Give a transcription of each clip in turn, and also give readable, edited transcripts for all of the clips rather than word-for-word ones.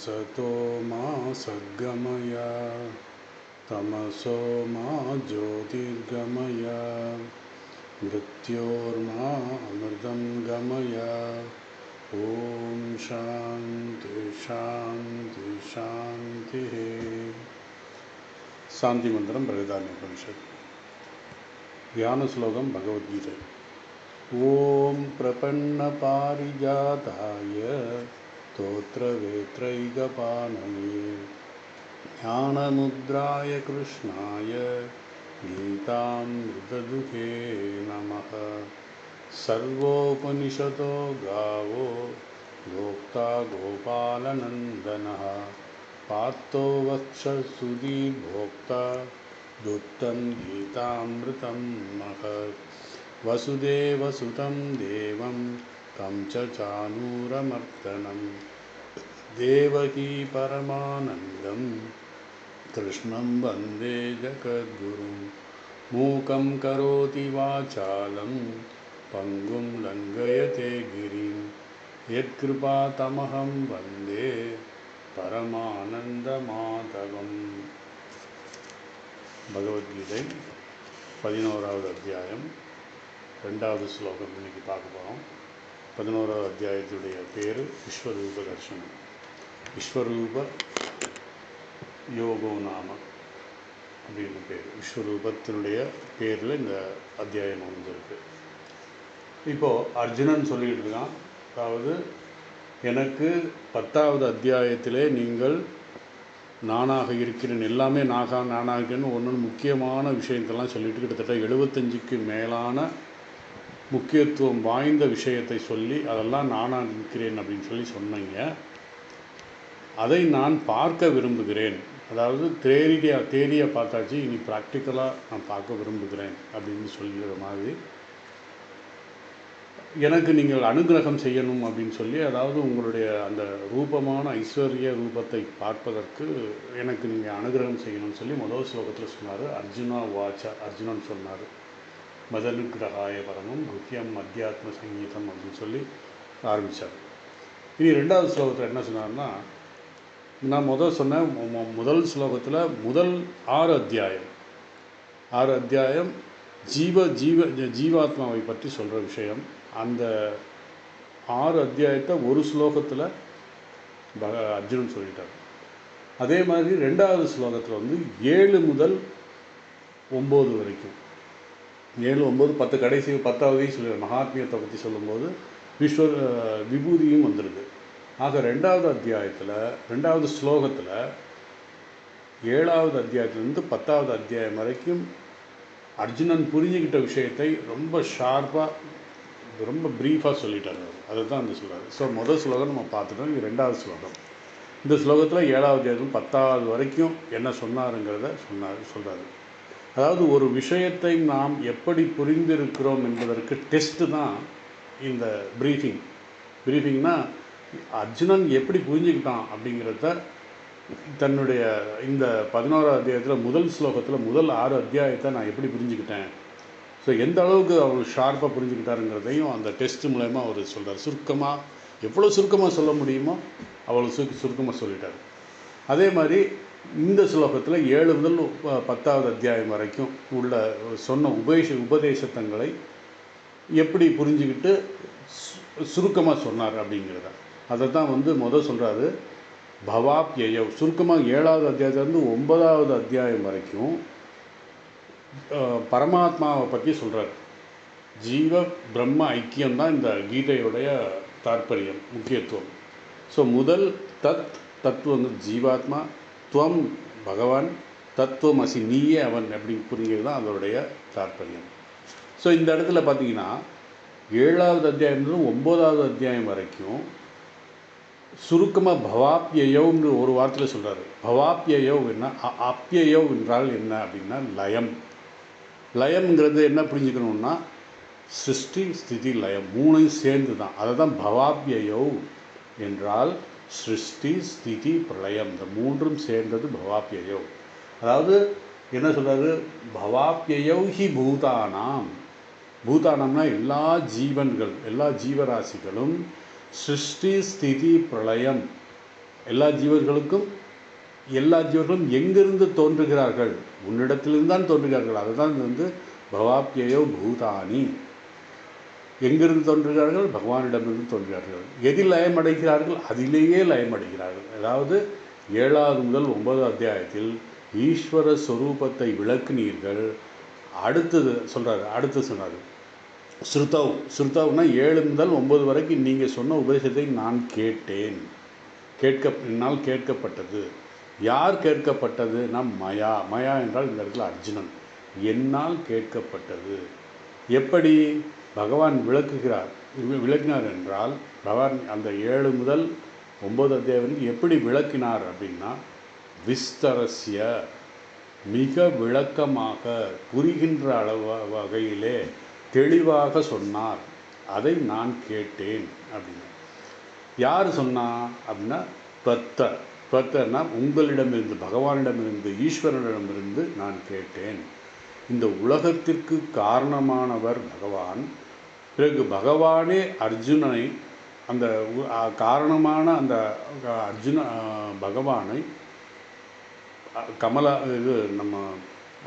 असतो मा सद्गमय तमसो मा ज्योतिर्गमय मृत्योर्मा अमृतं गमय. ओम शांति शांति शांति. शांति मंत्रम बृहदारण्योपनिषद. ध्यान श्लोकम भगवद्गीता. ओम प्रपन्न पारिजाताय स्तोत्रवेत्रैकपाणये ज्ञानमुद्राय कृष्णाय गीतामृतदुहे नमः. सर्वोपनिषदो गावो गोप्ता गोपालनन्दनः पार्थो वत्ससुधीर्भोक्ता दुत्तं गीतामृतं महत्. वसुदेवसुतं देवं तं च चानूरमर्दनं देवकी परमानन्दं कृष्णं वन्दे जगद्गुरुं. मूकं करोति वाचालं पङ्गुं लङ्घयते गिरिं यत्कृपातमहं वन्दे परमानन्दमाधवम्. பகவத்கீதை 11வது அத்தியாயம் 2வது ஸ்லோகம் இன்னைக்கு பார்க்க போகிறோம். 11வது அத்தியாயத்துடைய பேர் விஸ்வரூப தர்சனம். விஸ்வரூப யோகோ நாம அப்படின்னு பேர். விஸ்வரூபத்தினுடைய பேரில் இந்த அத்தியாயம் அமைஞ்சிருக்கு. இப்போது அர்ஜுனன் சொல்லிக்கிட்டு இருக்கான், அதாவது எனக்கு 10வது அத்தியாயத்திலே நீங்கள் நானாக இருக்கிறேன், எல்லாமே நானாக இருக்கிறேன்னு ஒன்று முக்கியமான விஷயத்தெல்லாம் சொல்லிட்டு கிட்டத்தட்ட 75க்கு மேலான முக்கியத்துவம் வாய்ந்த விஷயத்தை சொல்லி அதெல்லாம் நானாக இருக்கிறேன் அப்படின்னு சொல்லி சொன்னீங்க. அதை நான் பார்க்க விரும்புகிறேன். அதாவது தேரியாக பார்த்தாச்சு, இனி ப்ராக்டிக்கலாக நான் பார்க்க விரும்புகிறேன் அப்படின்னு சொல்லிக்கிற மாதிரி எனக்கு நீங்கள் அனுகிரகம் செய்யணும் அப்படின்னு சொல்லி, அதாவது உங்களுடைய அந்த ரூபமான ஐஸ்வர்ய ரூபத்தை பார்ப்பதற்கு எனக்கு நீங்கள் அனுகிரகம் செய்யணும்னு சொல்லி முதல் ஸ்லோகத்தில் சொன்னார். அர்ஜுனா வாச்சா, அர்ஜுனன் சொன்னார், மதனுகிரகாய பரமம் குஹ்யம் அத்தியாத்ம சங்கீதம் அப்படின்னு சொல்லி ஆரம்பித்தார். இனி 2வது ஸ்லோகத்தில் என்ன சொன்னார்னா, நான் சொன்னேன் முதல் ஸ்லோகத்தில் முதல் 6 அத்தியாயம் ஜீவாத்மாவை பற்றி சொல்கிற விஷயம். அந்த 6 அத்தியாயத்தை ஒரு ஸ்லோகத்தில் அர்ஜுனன் சொல்லிட்டார். அதே மாதிரி 2வது ஸ்லோகத்தில் 7 முதல் 9 வரைக்கும், 7, 9, 10 கடைசி 10வதையும் சொல்லி மகாத்மியத்தை பற்றி சொல்லும்போது விபூதியும் வந்துடுது. ஆக 2வது அத்தியாயத்தில் 2வது ஸ்லோகத்தில் 7வது அத்தியாயத்திலிருந்து 10வது அத்தியாயம் வரைக்கும் அர்ஜுனன் புரிஞ்சுக்கிட்ட விஷயத்தை ரொம்ப ஷார்ப்பாக ரொம்ப ப்ரீஃபாக சொல்லிட்டார். அதை தான் அந்த சொல்கிறார். ஸோ முதல் ஸ்லோகம் நம்ம பார்த்துட்டோம். இது 2வது ஸ்லோகம். இந்த ஸ்லோகத்தில் 7வது அத்தியாயம் 10வது வரைக்கும் என்ன சொன்னாருங்கிறத சொல்கிறாரு. அதாவது ஒரு விஷயத்தை நாம் எப்படி புரிந்திருக்கிறோம் என்பதற்கு டெஸ்ட்டு தான் இந்த ப்ரீஃபிங்னா அர்ஜுனன் எப்படி புரிஞ்சுக்கிட்டான் அப்படிங்கிறத தன்னுடைய இந்த 11வது அத்தியாயத்தில் முதல் ஸ்லோகத்தில் முதல் 6 அத்தியாயத்தை நான் எப்படி புரிஞ்சுக்கிட்டேன், ஸோ எந்த அளவுக்கு அவர் ஷார்ப்பாக புரிஞ்சுக்கிட்டாருங்கிறதையும் அந்த டெஸ்ட் மூலயமா அவர் சொல்கிறார். எவ்வளோ சுருக்கமாக சொல்ல முடியுமோ அவ்வளோ சுருக்கமாக சொல்லிட்டார். அதே மாதிரி இந்த ஸ்லோகத்தில் 7 முதல் 10வது அத்தியாயம் வரைக்கும் உள்ள சொன்ன உபதேசத்தங்களை எப்படி புரிஞ்சுக்கிட்டு சுருக்கமாக சொன்னார் அப்படிங்கிறத அதை தான் முதல் சொல்கிறாரு. பவாப்யயவ் சுருக்கமாக 7வது அத்தியாயத்திலேருந்து 9வது அத்தியாயம் வரைக்கும் பரமாத்மாவை பற்றி சொல்கிறார். ஜீவ பிரம்ம ஐக்கியம்தான் இந்த கீதையுடைய தாற்பயம், முக்கியத்துவம். ஸோ முதல் தத்துவம் ஜீவாத்மா, துவம் பகவான், தத்துவமசி நீயே அவன் அப்படின்னு புரிகிறது தான் அதனுடைய தாற்பயம். ஸோ இந்த இடத்துல பார்த்தீங்கன்னா 7வது அத்தியாயம்லேருந்து 9வது அத்தியாயம் வரைக்கும் சுருக்கமாக பவாப்யயவ்னு ஒரு வார்த்தையில் சொல்கிறார். பவாப்யயவ் என்ன, அப்யயவ் என்றால் என்ன அப்படின்னா லயம்ங்கிறது என்ன புரிஞ்சுக்கணுன்னா சிருஷ்டி ஸ்திதி லயம் 3யும் சேர்ந்து தான். அதை தான் பவாப்யயவ் என்றால் சிருஷ்டி ஸ்திதி பிரளயம், இந்த 3ம் சேர்ந்தது பவாப்யயவ். அதாவது என்ன சொல்கிறாரு, பவாப்யயவ் ஹி பூதானாம்னா எல்லா ஜீவன்கள், எல்லா ஜீவராசிகளும் சிருஷ்டி ஸ்திதி பிரளயம் எல்லா ஜீவர்களுக்கும் எல்லா ஜீவர்களும் எங்கிருந்து தோன்றுகிறார்கள்? உன்னிடத்திலிருந்து தான் தோன்றுகிறார்கள். அதுதான் வந்து பவாப்யயோ பூதானி. எங்கிருந்து தோன்றுகிறார்கள்? பகவானிடமிருந்து தோன்றுகிறார்கள். எதில் லயமடைகிறார்கள்? அதிலேயே லயமடைகிறார்கள். அதாவது 7வது முதல் 9வது அத்தியாயத்தில் ஈஸ்வர ஸ்வரூபத்தை விளக்குனீர்கள். அடுத்தது சொன்னார் ஸ்ருதவ்னா 7 முதல் 9 வரைக்கும் நீங்கள் சொன்ன உபதேசத்தை நான் கேட்டேன். என்னால் கேட்கப்பட்டது. யார் கேட்கப்பட்டது? மயா என்றால் இந்த இடத்துல அர்ஜுனன். என்னால் கேட்கப்பட்டது. எப்படி பகவான் விளக்கினார் என்றால், பகவான் அந்த 7 முதல் 9 அத்தியாயம் எப்படி விளக்கினார் அப்படின்னா, விஸ்தரஸ்ய, மிக விளக்கமாக புரிகின்ற வகையிலே தெளிவாக சொன்னார். அதை நான் கேட்டேன் அப்படின்னா, யார் சொன்னா அப்படின்னா பத்தர்னா உங்களிடமிருந்து, பகவானிடமிருந்து, ஈஸ்வரனிடமிருந்து நான் கேட்டேன். இந்த உலகத்திற்கு காரணமானவர் பகவான். பிறகு பகவானே அர்ஜுனனை, அந்த காரணமான அந்த பகவானை நம்ம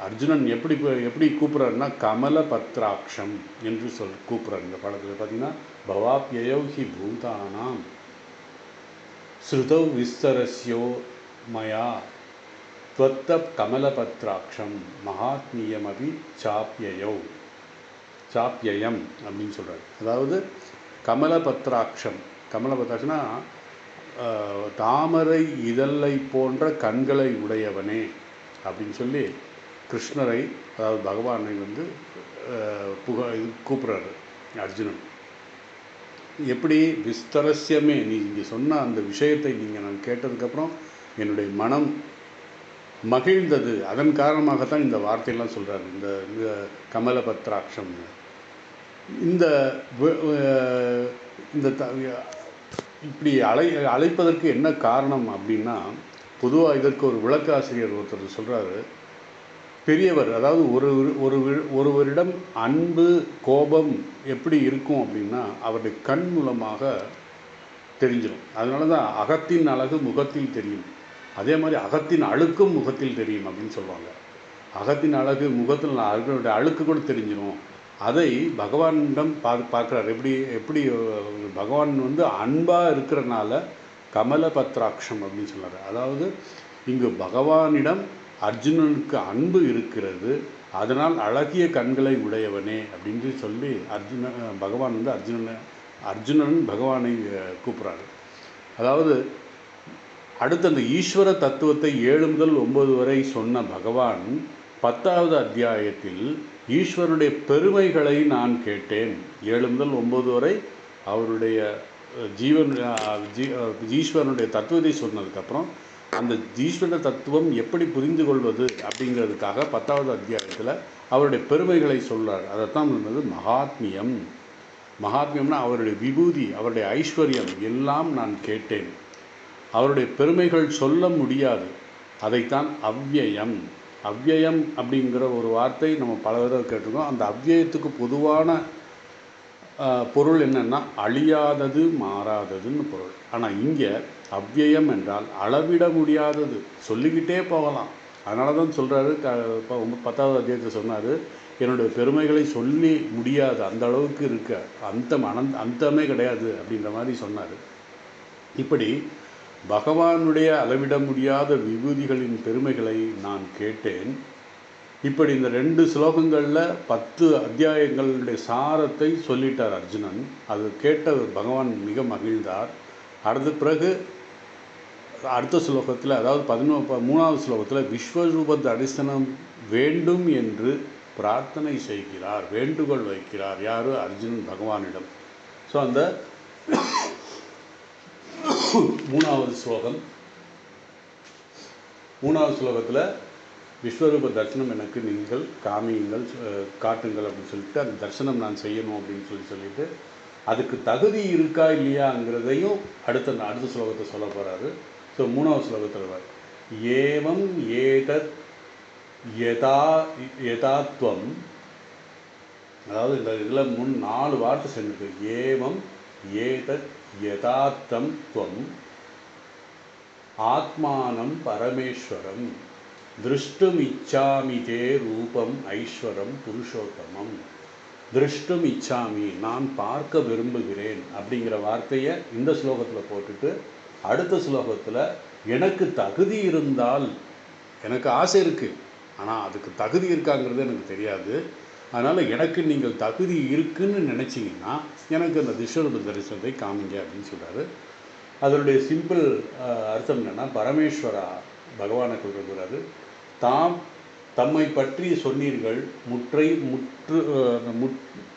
அர்ஜுனன் எப்படி கூப்பிட்றாருன்னா கமல பத்ராட்சம் என்று கூப்பிட்றாரு. இந்த படத்தில் பார்த்தீங்கன்னா, பவாப்யயோ ஹி பூதானாம் ஸ்ருதவ் விஸ்தரஸ்யோ மயா त्वत्त கமலபத்ராட்சம் மகாத்மியமபி சாப்யயம் அப்படின்னு சொல்கிறார். அதாவது கமலபத்ராட்சம்னா தாமரை இதழை போன்ற கண்களை உடையவனே அப்படின்னு சொல்லி கிருஷ்ணரை, அதாவது பகவானை வந்து கூப்பிட்றாரு அர்ஜுனன். எப்படி விஸ்தரஸ்யமே, நீ இங்கே சொன்ன அந்த விஷயத்தை நான் கேட்டதுக்கப்புறம் என்னுடைய மனம் மகிழ்ந்தது. அதன் காரணமாகத்தான் இந்த வார்த்தையெல்லாம் சொல்கிறார். இந்த கமலபத்ராட்சம் இந்த இப்படி அழைப்பதற்கு என்ன காரணம் அப்படின்னா, பொதுவாக இதற்கு ஒரு விளக்காசிரியர் ஒருத்தர் சொல்கிறாரு, பெரியவர், அதாவது ஒருவரிடம் அன்பு கோபம் எப்படி இருக்கும் அப்படின்னா அவருடைய கண் மூலமாக தெரிஞ்சிடும். அதனால தான் அகத்தின் அழகு முகத்தில் தெரியும், அதே மாதிரி அகத்தின் அழுக்கும் முகத்தில் தெரியும் அப்படின்னு சொல்லுவாங்க. அகத்தின் அழகு முகத்தில் அவர்களுடைய அழுக்கு கூட தெரிஞ்சிடும். அதை பகவானிடம் பார்க்குறாரு. எப்படி பகவான் வந்து அன்பாக இருக்கிறனால கமலபத்ராட்சம் அப்படின்னு சொன்னார். அதாவது இங்கு பகவானிடம் அர்ஜுனனுக்கு அன்பு இருக்கிறது, அதனால் அழகிய கண்களை உடையவனே அப்படின்னு சொல்லி பகவான் வந்து அர்ஜுனன் பகவானை கூப்பிட்றாரு. அதாவது அடுத்து அந்த ஈஸ்வர தத்துவத்தை 7 முதல் 9 வரை சொன்ன பகவான் 10வது அத்தியாயத்தில் ஈஸ்வரனுடைய பெருமைகளை நான் கேட்டேன். 7 முதல் 9 வரை அவருடைய ஈஸ்வரனுடைய தத்துவத்தை சொன்னதுக்கப்புறம் அந்த ஈஸ்வர தத்துவம் எப்படி புரிந்து கொள்வது அப்படிங்கிறதுக்காக 10வது அத்தியாயத்தில் அவருடைய பெருமைகளை சொல்கிறார். அதைத்தான் சொன்னது மகாத்மியம்னா அவருடைய விபூதி, அவருடைய ஐஸ்வர்யம் எல்லாம் நான் கேட்டேன். அவருடைய பெருமைகள் சொல்ல முடியாது. அதைத்தான் அவ்யயம் அப்படிங்கிற ஒரு வார்த்தை நம்ம பல தடவை கேட்டிருக்கோம். அந்த அவ்யயத்துக்கு பொதுவான பொருள் என்னென்னா அழியாதது, மாறாததுன்னு பொருள். ஆனால் இங்கே அவ்யயம் என்றால் அளவிட முடியாதது, சொல்லிக்கிட்டே போகலாம். அதனால தான் சொல்கிறாரு, 10வது அத்தியாயத்தை சொன்னார், என்னுடைய பெருமைகளை சொல்லி முடியாது, அந்த அளவுக்கு இருக்க அந்தமே கிடையாது அப்படின்ற மாதிரி சொன்னார். இப்படி பகவானுடைய அளவிட முடியாத விபூதிகளின் பெருமைகளை நான் கேட்டேன். இப்படி இந்த 2 ஸ்லோகங்களில் 10 அத்தியாயங்களுடைய சாரத்தை சொல்லிட்டார் அர்ஜுனன். அது கேட்ட பகவான் மிக மகிழ்ந்தார். பிறகு அடுத்த ஸ்லோகத்தில், அதாவது 3வது ஸ்லோகத்தில் விஸ்வரூப தரிசனம் வேண்டும் என்று பிரார்த்தனை செய்கிறார், வேண்டுகோள் வைக்கிறார். யார்? அர்ஜுனன் பகவானிடம். ஸோ அந்த 3வது ஸ்லோகத்தில் விஸ்வரூப தரிசனம் எனக்கு நீங்கள் காட்டுங்கள் அப்படின்னு சொல்லிட்டு, அந்த தரிசனம் நான் செய்யணும் அப்படின்னு சொல்லிட்டு அதுக்கு தகுதி இருக்கா இல்லையாங்கிறதையும் அடுத்த ஸ்லோகத்தை சொல்ல போகிறாரு. ஸோ 3வது ஸ்லோகத்தில் ஏவம் ஏதத் யதாத்வம், அதாவது இந்த இதில் 4 வார்த்தை சேர்ந்துருக்கு. ஏவம் ஏதத் யதார்த்தம் துவம் ஆத்மானம் பரமேஸ்வரம் திருஷ்டும் இச்சாமி தே ரூபம் ஐஸ்வரம் புருஷோத்தமம். திருஷ்டும் இச்சாமி, நான் பார்க்க விரும்புகிறேன் அப்படிங்கிற வார்த்தையை இந்த ஸ்லோகத்தில் போட்டுட்டு அடுத்த ஸ்லோகத்தில் எனக்கு தகுதி இருந்தால், எனக்கு ஆசை இருக்குது ஆனால் அதுக்கு தகுதி இருக்காங்கிறது எனக்கு தெரியாது, அதனால் எனக்கு நீங்கள் தகுதி இருக்குன்னு நினச்சிங்கன்னா எனக்கு அந்த விஸ்வரூப தரிசனத்தை காமிங்க அப்படின்னு சொல்கிறாரு. அதனுடைய சிம்பிள் அர்த்தம் என்னென்னா, பரமேஸ்வரா பகவானை சொல்கிறாரு, தம்மை பற்றி சொன்னீர்கள்,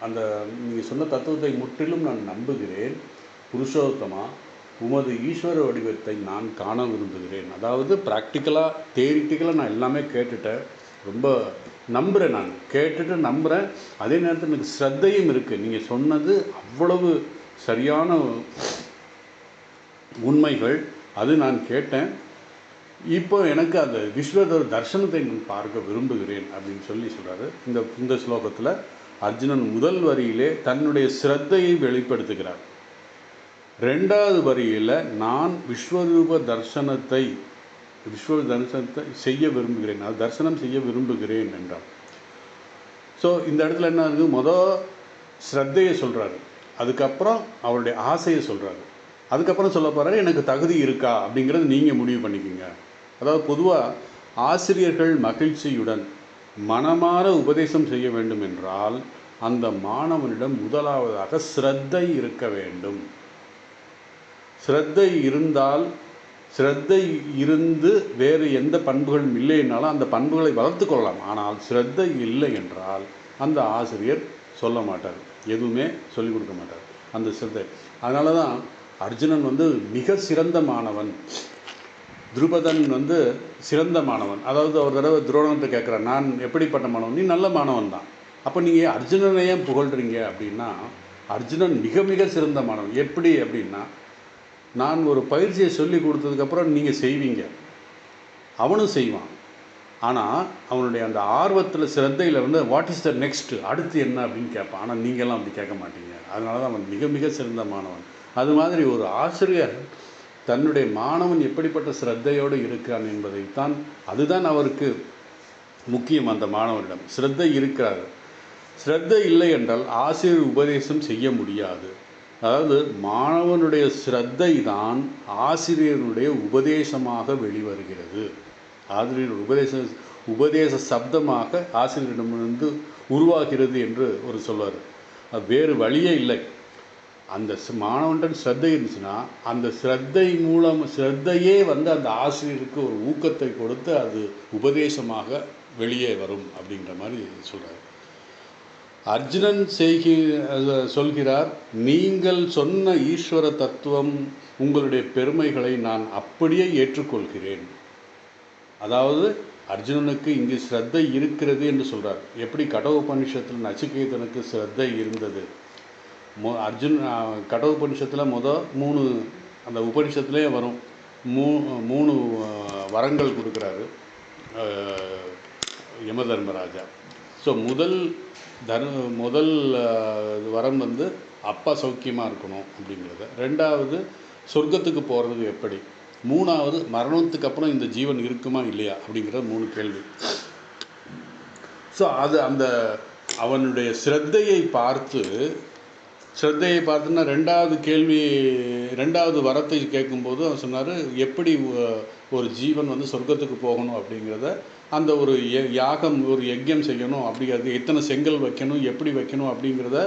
அந்த நீங்கள் சொன்ன தத்துவத்தை முற்றிலும் நான் நம்புகிறேன். புருஷோத்தமா, உமது ஈஸ்வர வடிவத்தை நான் காண விரும்புகிறேன். அதாவது ப்ராக்டிக்கலாக தியரிட்டிக்கலாக நான் எல்லாமே கேட்டுட்டேன், ரொம்ப நம்புகிறேன், நான் கேட்டுட்டு நம்புகிறேன். அதே நேரத்தில் எனக்கு ஸ்ரத்தையும் இருக்குது. நீங்கள் சொன்னது அவ்வளவு சரியான உண்மைகள், அது நான் கேட்டேன். இப்போ எனக்கு அந்த விஸ்வதர் தர்சனத்தை நான் பார்க்க விரும்புகிறேன் அப்படின்னு சொல்கிறாரு. இந்த ஸ்லோகத்தில் அர்ஜுனன் முதல் வரியிலே தன்னுடைய ஸ்ரத்தையை வெளிப்படுத்துகிறார். ரெண்டாவது வரியில் நான் விஸ்வரூப தர்சனத்தை செய்ய விரும்புகிறேன், அது தரிசனம் செய்ய விரும்புகிறேன் என்றார். ஸோ இந்த இடத்துல என்ன ஆகுது, ஸ்ரத்தையை சொல்கிறாரு, அதுக்கப்புறம் அவருடைய ஆசையை சொல்கிறாரு, அதுக்கப்புறம் சொல்ல போகிறாரு எனக்கு தகுதி இருக்கா அப்படிங்கிறது நீங்கள் முடிவு பண்ணிக்கோங்க. அதாவது பொதுவாக ஆசிரியர்கள் மகிழ்ச்சியுடன் மனமாற உபதேசம் செய்ய வேண்டும் என்றால் அந்த மாணவனிடம் முதலாவதாக ஸ்ரத்தை இருக்க வேண்டும். ஸ்ரத்தை இருந்து வேறு எந்த பண்புகளும் இல்லைன்னாலும் அந்த பண்புகளை வளர்த்து கொள்ளலாம். ஆனால் ஸ்ரத்தை இல்லை என்றால் அந்த ஆசிரியர் சொல்ல மாட்டார், எதுவுமே சொல்லிக் கொடுக்க மாட்டார் அந்த ஸ்ரத்தை. அதனால தான் அர்ஜுனன் மிக சிறந்த மாணவன், துருபதன் சிறந்த மாணவன். அதாவது ஒரு தடவை துரோணத்தை கேட்குறான், நான் எப்படிப்பட்ட மாணவன், நீ நல்ல மாணவன் தான், அப்போ நீங்கள் அர்ஜுனனை ஏன் புகழ்கிறீங்க அப்படின்னா, அர்ஜுனன் மிக மிக சிறந்த மாணவன். எப்படி அப்படின்னா, நான் ஒரு பயிற்சியை சொல்லி கொடுத்ததுக்கப்புறம் நீங்கள் செய்வீங்க, அவனும் செய்வான். ஆனால் அவனுடைய அந்த ஆர்வத்தில் சிரத்தையில் வாட் இஸ் த நெக்ஸ்ட், அடுத்து என்ன அப்படின்னு கேட்பான். ஆனால் நீங்கள்லாம் அப்படி கேட்க மாட்டீங்க. அதனால தான் அவன் மிக மிக சிறந்த மாணவன். அது மாதிரி ஒரு ஆசிரியர் தன்னுடைய மாணவன் எப்படிப்பட்ட ஸ்ரத்தையோடு இருக்கான் என்பதைத்தான், அதுதான் அவருக்கு முக்கியம். அந்த மாணவனிடம் ஸ்ரத்தை இருக்கிறார். ஸ்ரத்தை இல்லை என்றால் ஆசிரியர் உபதேசம் செய்ய முடியாது. அதாவது மாணவனுடைய ஸ்ரத்தை தான் ஆசிரியருடைய உபதேசமாக வெளிவருகிறது. ஆசிரியர் உபதேச சப்தமாக ஆசிரியரிடமிருந்து உருவாகிறது என்று ஒரு சொல்வார். அது வேறு வழியே இல்லை. அந்த மாணவன் ஸ்ரத்தை இருந்துச்சுன்னா அந்த ஸ்ரத்தையே அந்த ஆசிரியருக்கு ஒரு ஊக்கத்தை கொடுத்து அது உபதேசமாக வெளியே வரும் அப்படின்ற மாதிரி சொல்கிறார். அர்ஜுனன் சொல்கிறார், நீங்கள் சொன்ன ஈஸ்வர தத்துவம், உங்களுடைய பெருமைகளை நான் அப்படியே ஏற்றுக்கொள்கிறேன். அதாவது அர்ஜுனனுக்கு இங்கு ஸ்ரத்தை இருக்கிறது என்று சொல்கிறார். எப்படி கடோபனிஷத்தில் நச்சிகேதனுக்கு ஸ்ரத்தை இருந்தது. கடோபனிஷத்தில் 3 அந்த உபனிஷத்துலேயே வரும், 3 வரங்கள் கொடுக்குறாரு யம தர்மராஜா. ஸோ முதல் வரம் அப்பா சௌக்கியமாக இருக்கணும் அப்படிங்கிறத, ரெண்டாவது சொர்க்கத்துக்கு போகிறது எப்படி, மூணாவது மரணத்துக்கு அப்புறம் இந்த ஜீவன் இருக்குமா இல்லையா அப்படிங்கிற 3 கேள்வி. ஸோ அது அந்த அவனுடைய ஸ்ரத்தையை பார்த்துன்னா ரெண்டாவது வரத்தை கேட்கும்போது அவன் சொன்னார், எப்படி ஒரு ஜீவன் சொர்க்கத்துக்கு போகணும் அப்படிங்கிறத, அந்த ஒரு யாகம், ஒரு யஜ்யம் செய்யணும் அப்படிங்கிறது, எத்தனை செங்கல் வைக்கணும், எப்படி வைக்கணும் அப்படிங்கிறத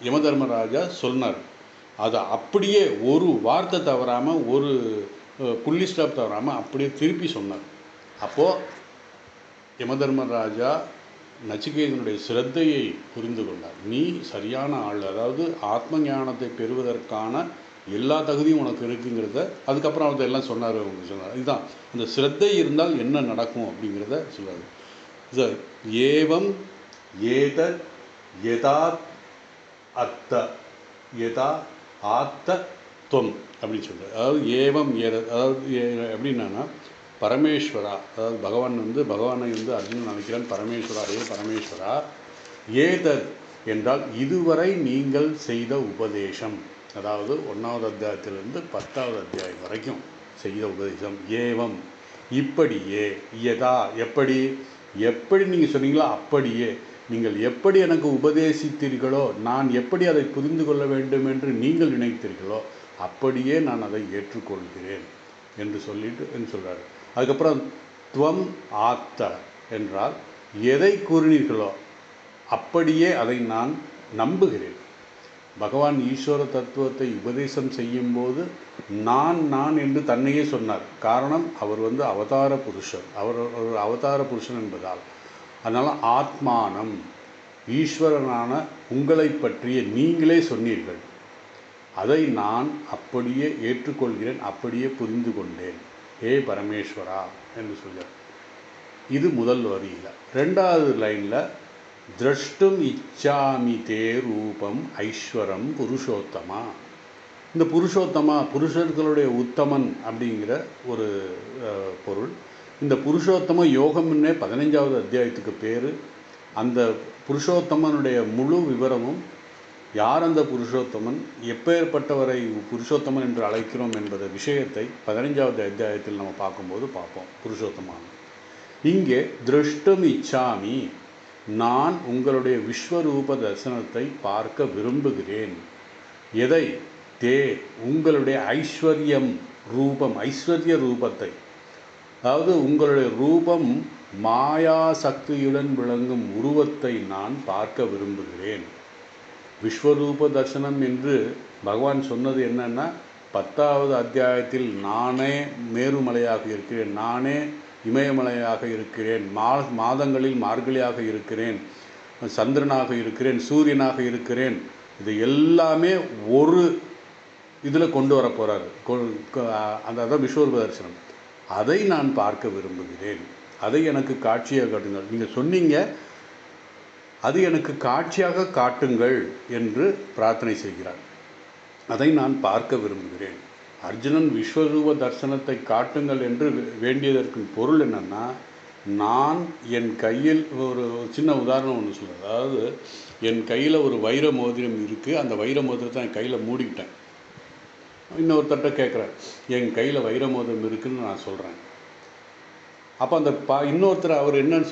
யமதர்மராஜா சொன்னார். அதை அப்படியே ஒரு வார்த்தை தவறாமல், ஒரு புள்ளி ஸ்டாப் தவறாமல் அப்படியே திருப்பி சொன்னார். அப்போது யமதர்மராஜா நச்சிகேதனுடைய ஸ்ரத்தையை புரிந்து கொண்டார். நீ சரியான ஆள், அதாவது ஆத்ம ஞானத்தை பெறுவதற்கான எல்லா தகுதியும் உனக்கு இருக்குங்கிறத அதுக்கப்புறம் அவர் எல்லாம் சொன்னார். இதுதான் அந்த ஸ்ரத்தை இருந்தால் என்ன நடக்கும் அப்படிங்கிறத சொல்கிறார். சார், ஏவம் ஏதத் யதா அத்த யதா ஆத்த துவம் அப்படின்னு சொல்கிறார். அதாவது ஏவம் அதாவது எப்படின்னா, பரமேஸ்வரா, அதாவது பகவானை அர்ஜுனன் நினைக்கிறான், பரமேஸ்வரா, ஹே பரமேஸ்வரா, ஏதத் என்றால் இதுவரை நீங்கள் செய்த உபதேசம், அதாவது 1வது அத்தியாயத்திலிருந்து 10வது அத்தியாயம் வரைக்கும் செய்த உபதேசம். ஏவம் இப்படியே, யதா எப்படி எப்படி நீங்கள் சொன்னீங்களோ அப்படியே, நீங்கள் எப்படி எனக்கு உபதேசித்தீர்களோ, நான் எப்படி அதை புரிந்து கொள்ள வேண்டும் என்று நீங்கள் நினைத்தீர்களோ அப்படியே நான் அதை ஏற்றுக்கொள்கிறேன் என்று சொல்கிறார். அதுக்கப்புறம் துவம் ஆத்த என்றால் எதை கூறினீர்களோ அப்படியே அதை நான் நம்புகிறேன். பகவான் ஈஸ்வர தத்துவத்தை உபதேசம் செய்யும்போது நான் என்று தன்னையே சொன்னார். காரணம், அவர் அவதார புருஷன், அவர் ஒரு அவதார புருஷன் என்பதால். அதனால் ஆத்மானம், ஈஸ்வரனான உங்களை பற்றிய நீங்களே சொன்னீர்கள், அதை நான் அப்படியே ஏற்றுக்கொள்கிறேன், அப்படியே புரிந்து கொண்டேன், ஏ பரமேஸ்வரா என்று சொல்கிறார். இது முதல் வரியில். ரெண்டாவது லைனில் திரஷ்டும் இச்சாமி தே ரூபம் ஐஸ்வரம் புருஷோத்தமா. இந்த புருஷோத்தமா, புருஷர்களுடைய உத்தமன் அப்படிங்கிற ஒரு பொருள். இந்த புருஷோத்தம யோகம்னே 15வது அத்தியாயத்துக்கு பேர். அந்த புருஷோத்தமனுடைய முழு விவரமும், யார் அந்த புருஷோத்தமன், எப்பேற்பட்டவரை புருஷோத்தமன் என்று அழைக்கிறோம் என்பத விஷயத்தை 15வது அத்தியாயத்தில் நம்ம பார்க்கும்போது பார்ப்போம். புருஷோத்தமான இங்கே திருஷ்டும் இச்சாமி, நான் உங்களுடைய விஸ்வரூப தரிசனத்தை பார்க்க விரும்புகிறேன். எதை? தே, உங்களுடைய ஐஸ்வர்யம் ரூபம், ஐஸ்வர்ய ரூபத்தை, அதாவது உங்களுடைய ரூபம் மாயா சக்தியுடன் விளங்கும் உருவத்தை நான் பார்க்க விரும்புகிறேன். விஸ்வரூப தரிசனம் என்று பகவான் சொன்னது என்னன்னா, 10வது அத்தியாயத்தில் நானே மேருமலையாக இருக்கிறேன், நானே இமயமலையாக இருக்கிறேன், மாதங்களில் மார்கழியாக இருக்கிறேன், சந்திரனாக இருக்கிறேன், சூரியனாக இருக்கிறேன், இது எல்லாமே ஒரு இதில் கொண்டு வர போகிறார். அதான் விஸ்வரூப தரிசனம். அதை நான் பார்க்க விரும்புகிறேன், அதை எனக்கு காட்சியாக காட்டுங்கள். நீங்கள் சொன்னீங்க, அது எனக்கு காட்சியாக காட்டுங்கள் என்று பிரார்த்தனை செய்கிறார். அதை நான் பார்க்க விரும்புகிறேன். அர்ஜுனன் விஸ்வரூப தரிசனத்தை காட்டுங்கள் என்று வேண்டியதற்கு பொருள் என்னென்னா, நான் என் கையில் ஒரு சின்ன உதாரணம் ஒன்று சொல்கிறேன். அதாவது என் கையில் ஒரு வைர மோதிரம் இருக்குது, அந்த வைர மோதிரத்தை என் கையில் மூடிக்கிட்டேன். இன்னொருத்தட்ட கேட்குறேன், என் கையில் வைர மோதிரம் இருக்குதுன்னு நான் சொல்கிறேன். அப்போ அந்த இன்னொருத்தர் அவர் என்னன்னு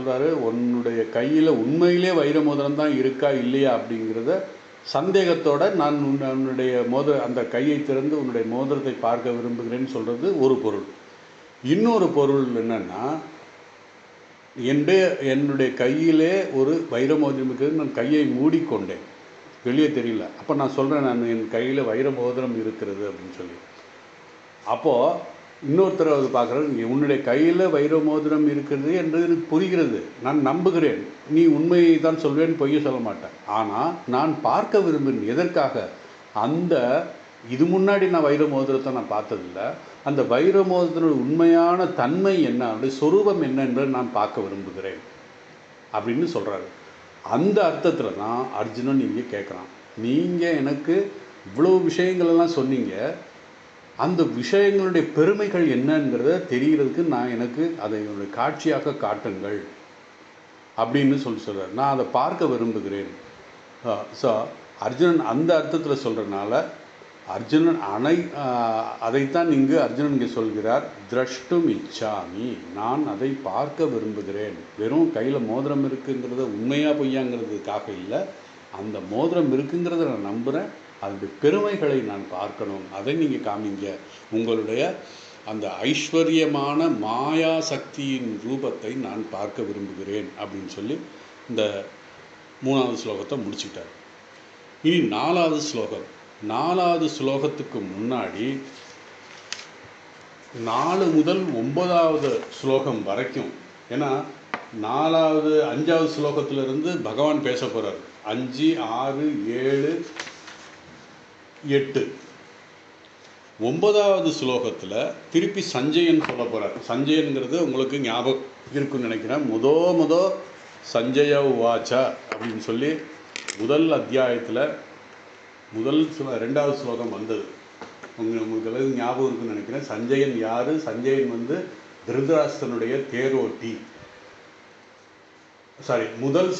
சொல்கிறாரு, உன்னுடைய கையில் உண்மையிலே வைர மோதிரம் தான் இருக்கா இல்லையா அப்படிங்கிறத சந்தேகத்தோடு நான் உன்னுடைய அந்த கையை திறந்து உன்னுடைய மோதிரத்தை பார்க்க விரும்புகிறேன்னு சொல்கிறது ஒரு பொருள். இன்னொரு பொருள் என்னென்னா, என்னுடைய கையிலே ஒரு வைர மோதிரம் இருக்கிறது, நான் கையை மூடிக்கொண்டேன், வெளியே தெரியல. அப்போ நான் சொல்கிறேன், நான் என் கையில் வைர மோதிரம் இருக்கிறது அப்படின்னு சொல்லி. அப்போது இன்னொருத்தர் அது பார்க்குறது, உன்னுடைய கையில் வைர மோதிரம் இருக்கிறது என்று எனக்கு புரிகிறது, நான் நம்புகிறேன், நீ உண்மையை தான் சொல்வேன்னு பொய்ய சொல்ல மாட்டேன். ஆனால் நான் பார்க்க விரும்புகிறேன். எதற்காக? அந்த இது முன்னாடி நான் வைர மோதிரத்தை நான் பார்த்ததில்லை, அந்த வைர மோதிரத்தோட உண்மையான தன்மை என்ன, அவருடைய சொரூபம் என்ன என்பதை நான் பார்க்க விரும்புகிறேன் அப்படின்னு சொல்கிறாரு. அந்த அர்த்தத்தில் தான் அர்ஜுனன் இங்கே கேட்குறான், நீங்கள் எனக்கு இவ்வளோ விஷயங்களெல்லாம் சொன்னீங்க, அந்த விஷயங்களுடைய பெருமைகள் என்னங்கிறத தெரிகிறதுக்கு எனக்கு அதை என்னுடைய காட்சியாக காட்டுங்கள் அப்படின்னு சொல்கிறார். நான் அதை பார்க்க விரும்புகிறேன். ஸோ அர்ஜுனன் அந்த அர்த்தத்தில் சொல்கிறனால அர்ஜுனன் அதைத்தான் இங்கு அர்ஜுனன் இங்கே சொல்கிறார், திரஷ்டும் இச்சாமி, நான் அதை பார்க்க விரும்புகிறேன். வெறும் கையில் மோதிரம் இருக்குங்கிறத உண்மையாக பொய்யாங்கிறதுக்காக இல்லை, அந்த மோதிரம் இருக்குங்கிறத நான் நம்புகிறேன், அதனுடைய பெருமைகளை நான் பார்க்கணும், அதை நீங்கள் காமிங்க, உங்களுடைய அந்த ஐஸ்வர்யமான மாயா சக்தியின் ரூபத்தை நான் பார்க்க விரும்புகிறேன் அப்படின்னு சொல்லி இந்த 3வது ஸ்லோகத்தை முடிச்சுட்டார். இனி 4வது ஸ்லோகம். 4வது ஸ்லோகத்துக்கு முன்னாடி 4 முதல் 9வது ஸ்லோகம் வரைக்கும், ஏன்னா 5வது ஸ்லோகத்திலிருந்து பகவான் பேச போகிறார். 5, 6, 7, 8, 9வது ஸ்லோகத்தில் திருப்பி சஞ்சயன் சொல்ல போகிறார். சஞ்சயனுங்கிறது உங்களுக்கு ஞாபகம் இருக்குன்னு நினைக்கிறேன். சஞ்சய உவாச்சா அப்படின்னு சொல்லி முதல் அத்தியாயத்தில் 2வது ஸ்லோகம் வந்தது. உங்களுக்கு ஞாபகம் இருக்குன்னு நினைக்கிறேன். சஞ்சயன் யார்? சஞ்சயன் திருதராஷ்டிரனுடைய தேரோட்டி. முதல்